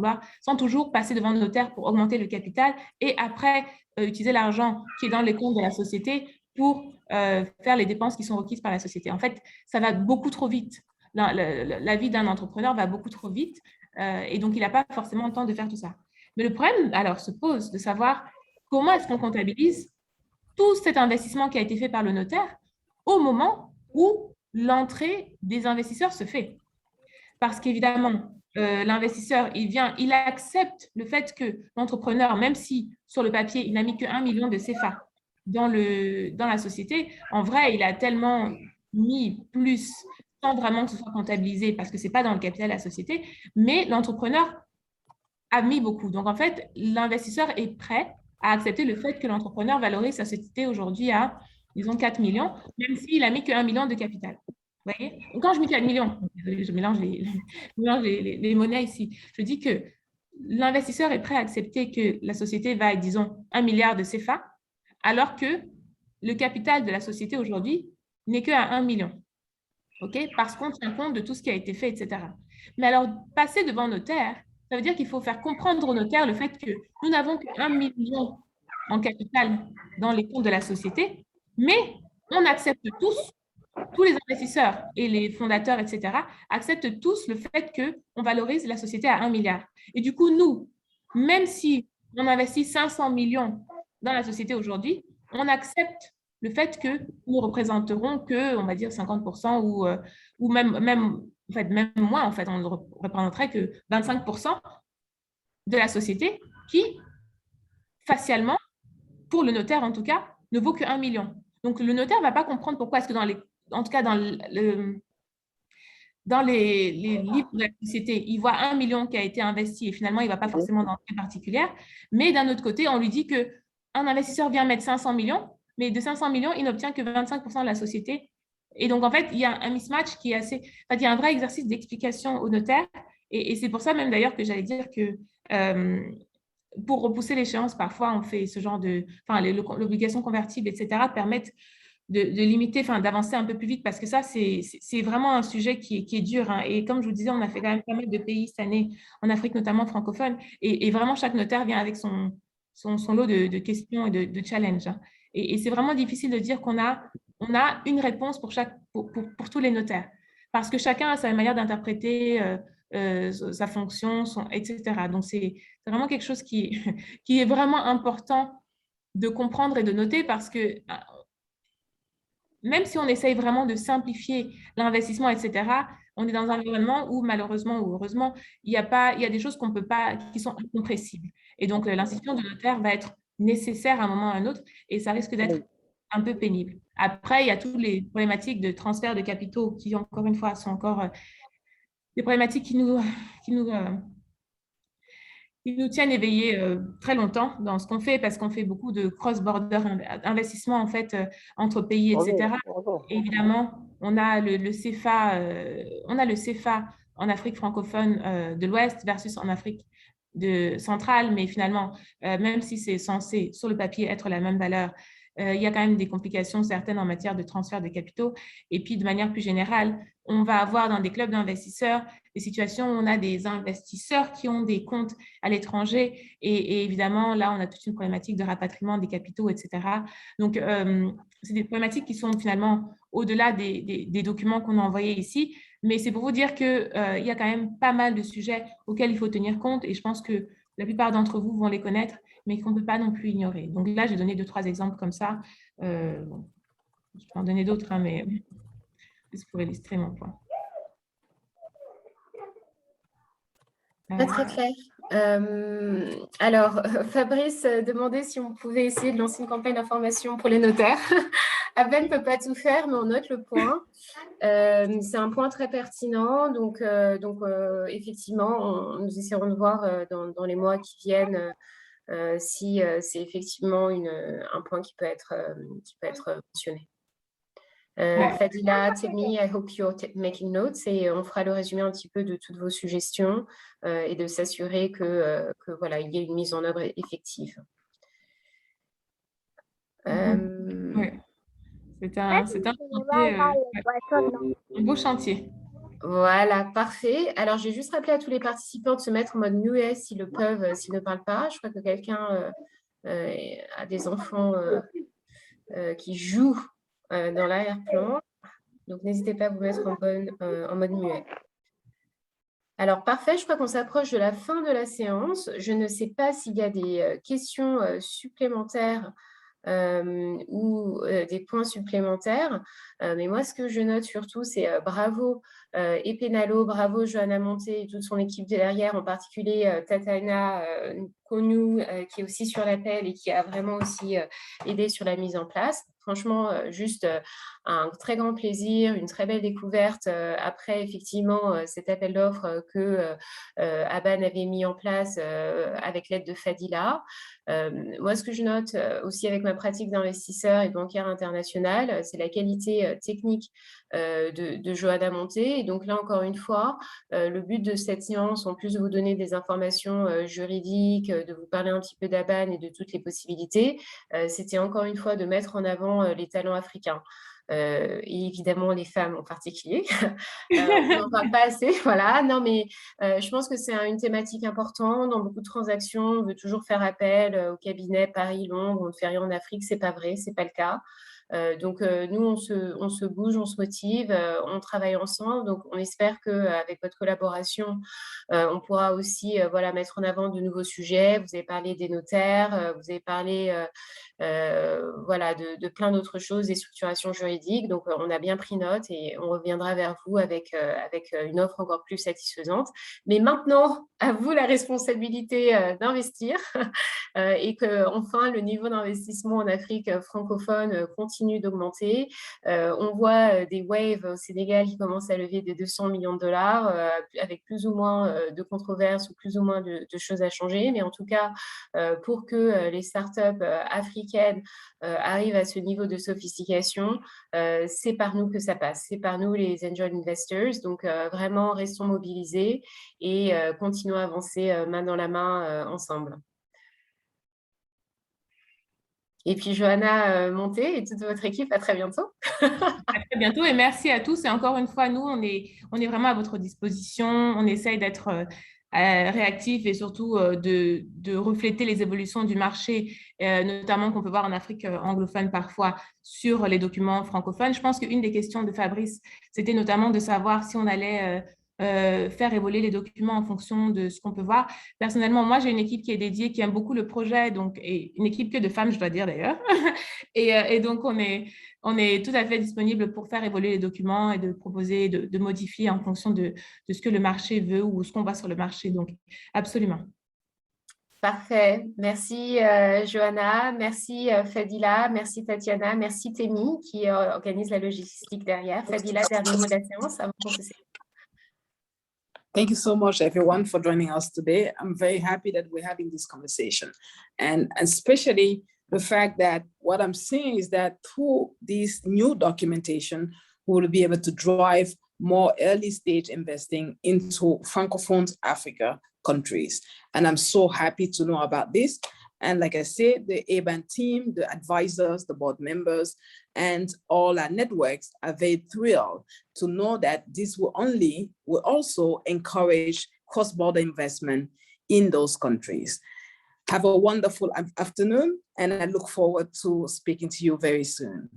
S2: toujours passer devant le notaire pour augmenter le capital et après utiliser l'argent qui est dans les comptes de la société pour faire les dépenses qui sont requises par la société. En fait, ça va beaucoup trop vite. La vie d'un entrepreneur va beaucoup trop vite et donc il n'a pas forcément le temps de faire tout ça. Mais le problème, alors, se pose de savoir comment est-ce qu'on comptabilise tout cet investissement qui a été fait par le notaire au moment où l'entrée des investisseurs se fait. Parce qu'évidemment, l'investisseur, il accepte le fait que l'entrepreneur, même si sur le papier, il n'a mis que 1 million de CFA dans la société, en vrai, il a tellement mis plus sans vraiment que ce soit comptabilisé parce que ce n'est pas dans le capital de la société, mais l'entrepreneur a mis beaucoup. Donc, en fait, l'investisseur est prêt à accepter le fait que l'entrepreneur valorise sa société aujourd'hui à, disons, 4 millions, même s'il a mis que 1 million de capital. Vous voyez? Donc, quand je mets 4 millions, désolé, je mélange les monnaies ici, je dis que l'investisseur est prêt à accepter que la société va, disons, 1 milliard de CFA, alors que le capital de la société aujourd'hui n'est qu'à 1 million. Okay? Parce qu'on tient compte de tout ce qui a été fait, etc. Mais alors, passer devant notaire, ça veut dire qu'il faut faire comprendre au notaire le fait que nous n'avons qu'1 million en capital dans les comptes de la société, mais on accepte tous les investisseurs et les fondateurs, etc., acceptent tous le fait qu'on valorise la société à 1 milliard. Et du coup, nous, même si on investit 500 millions dans la société aujourd'hui, on accepte le fait que nous représenterons que, on va dire, 50% ou même moins, en fait, on ne représenterait que 25% de la société qui, facialement, pour le notaire en tout cas, ne vaut que 1 million. Donc, le notaire ne va pas comprendre pourquoi est-ce que en tout cas dans les livres de la société, il voit 1 million qui a été investi et finalement, il ne va pas forcément dans une particulière. Mais d'un autre côté, on lui dit qu'un investisseur vient mettre 500 millions, mais de 500 millions, il n'obtient que 25% de la société. Et donc, en fait, il y a un mismatch qui est assez… il y a un vrai exercice d'explication au notaire. Et c'est pour ça même d'ailleurs que j'allais dire que pour repousser l'échéance, parfois, on fait ce genre de… l'obligation convertible, etc., permettent de limiter, d'avancer un peu plus vite, parce que ça, c'est vraiment un sujet qui est dur. Hein. Et comme je vous disais, on a fait quand même pas mal de pays cette année, en Afrique notamment francophone, et vraiment, chaque notaire vient avec son lot de questions et de challenges. Hein. Et c'est vraiment difficile de dire qu'on a une réponse pour tous les notaires, parce que chacun a sa manière d'interpréter sa fonction, etc. Donc, c'est vraiment quelque chose qui est vraiment important de comprendre et de noter, parce que même si on essaye vraiment de simplifier l'investissement, etc., on est dans un environnement où, malheureusement ou heureusement, il y a des choses qu'on peut pas, qui sont incompressibles. Et donc, l'institution de notaire va être nécessaire à un moment ou à un autre, et ça risque d'être un peu pénible. Après, il y a toutes les problématiques de transfert de capitaux qui, encore une fois, sont encore des problématiques qui nous tiennent éveillés très longtemps dans ce qu'on fait, parce qu'on fait beaucoup de cross-border investissements, en fait, entre pays, etc. Et évidemment, on a le CFA, en Afrique francophone de l'Ouest versus en Afrique centrale, mais finalement, même si c'est censé, sur le papier, être la même valeur, il y a quand même des complications certaines en matière de transfert de capitaux. Et puis, de manière plus générale, on va avoir dans des clubs d'investisseurs des situations où on a des investisseurs qui ont des comptes à l'étranger. Et évidemment, là, on a toute une problématique de rapatriement des capitaux, etc. Donc, c'est des problématiques qui sont finalement au-delà des documents qu'on a envoyés ici. Mais c'est pour vous dire qu'il y a quand même pas mal de sujets auxquels il faut tenir compte. Et je pense que la plupart d'entre vous vont les connaître, mais qu'on ne peut pas non plus ignorer. Donc là, j'ai donné 2-3 exemples comme ça. Je peux en donner d'autres, hein, mais c'est pour illustrer mon point.
S1: Pas très clair. Alors, Fabrice demandait si on pouvait essayer de lancer une campagne d'information pour les notaires. Aben ne peut pas tout faire, mais on note le point. C'est un point très pertinent. Donc effectivement, nous essaierons de voir dans les mois qui viennent si c'est effectivement un point qui peut être mentionné. Fadila, Temi, I hope you're making notes, et on fera le résumé un petit peu de toutes vos suggestions et de s'assurer que voilà, il y ait une mise en œuvre effective.
S2: Oui. C'est un beau chantier.
S1: Voilà, parfait. Alors, j'ai juste rappelé à tous les participants de se mettre en mode muet s'ils le peuvent, s'ils ne parlent pas. Je crois que quelqu'un a des enfants qui jouent dans l'arrière-plan. Donc, n'hésitez pas à vous mettre en mode muet. Alors, parfait. Je crois qu'on s'approche de la fin de la séance. Je ne sais pas s'il y a des questions supplémentaires ou des points supplémentaires. Mais moi, ce que je note surtout, c'est bravo Epenalo, bravo Johanna Monté et toute son équipe derrière, en particulier Tatiana Konou, qui est aussi sur l'appel et qui a vraiment aussi aidé sur la mise en place. franchement juste un très grand plaisir, une très belle découverte après effectivement cet appel d'offres que Aban avait mis en place avec l'aide de Fadila. Moi, ce que je note aussi avec ma pratique d'investisseur et bancaire international, c'est la qualité technique de Johanna Monté. Et donc là, encore une fois, le but de cette séance, en plus de vous donner des informations juridiques, de vous parler un petit peu d'Aban et de toutes les possibilités, c'était encore une fois de mettre en avant les talents africains. Et évidemment les femmes en particulier. On n'en parle pas assez, voilà. Non, mais je pense que c'est une thématique importante. Dans beaucoup de transactions, on veut toujours faire appel au cabinet Paris-Londres, on ne fait rien en Afrique, c'est pas vrai, c'est pas le cas. Donc, nous, on se bouge, on se motive, on travaille ensemble. Donc, on espère qu'avec votre collaboration, on pourra aussi voilà, mettre en avant de nouveaux sujets. Vous avez parlé des notaires, vous avez parlé voilà, de plein d'autres choses, des structurations juridiques. Donc, on a bien pris note et on reviendra vers vous avec une offre encore plus satisfaisante. Mais maintenant, à vous la responsabilité d'investir et qu'enfin, le niveau d'investissement en Afrique francophone continue d'augmenter. On voit des waves au Sénégal qui commencent à lever des 200 millions de dollars avec plus ou moins de controverses ou plus ou moins de choses à changer. Mais en tout cas, pour que les startups africaines arrivent à ce niveau de sophistication, c'est par nous que ça passe. C'est par nous, les angel investors. Donc, vraiment, restons mobilisés et continuons à avancer main dans la main ensemble. Et puis, Johanna Monté et toute votre équipe, à très bientôt.
S2: À très bientôt et merci à tous. Et encore une fois, nous, on est vraiment à votre disposition. On essaye d'être réactif et surtout de refléter les évolutions du marché, notamment qu'on peut voir en Afrique anglophone parfois sur les documents francophones. Je pense qu'une des questions de Fabrice, c'était notamment de savoir si on allait faire évoluer les documents en fonction de ce qu'on peut voir. Personnellement, moi, j'ai une équipe qui est dédiée, qui aime beaucoup le projet, donc, et une équipe que de femmes, je dois dire d'ailleurs. et donc, on est tout à fait disponible pour faire évoluer les documents et de proposer, de modifier en fonction de ce que le marché veut ou ce qu'on voit sur le marché. Donc, absolument.
S1: Parfait. Merci, Johanna. Merci, Fadila. Merci, Tatiana. Merci, Temi, qui organise la logistique derrière. Fadila, dernier mot de la séance avant qu'on se sépare.
S3: Thank you so much, everyone, for joining us today. I'm very happy that we're having this conversation, and especially the fact that what I'm seeing is that through this new documentation, we will be able to drive more early stage investing into Francophone Africa countries. And I'm so happy to know about this. And like I said, the ABAN team, the advisors, the board members, and all our networks are very thrilled to know that this will also encourage cross-border investment in those countries. Have a wonderful afternoon, and I look forward to speaking to you very soon.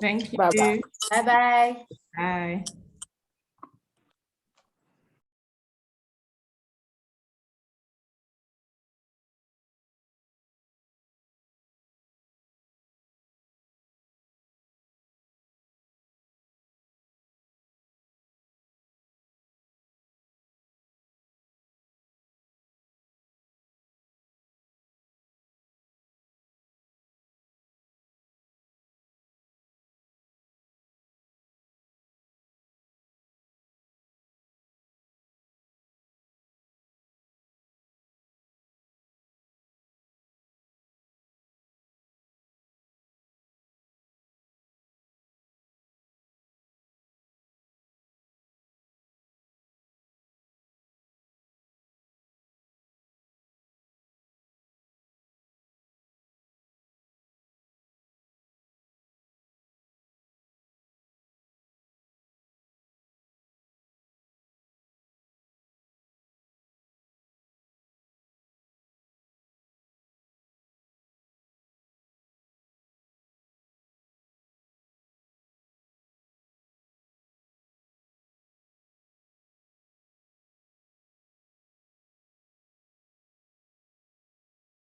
S2: Thank you.
S3: Bye-bye.
S1: Bye-bye.
S2: Bye.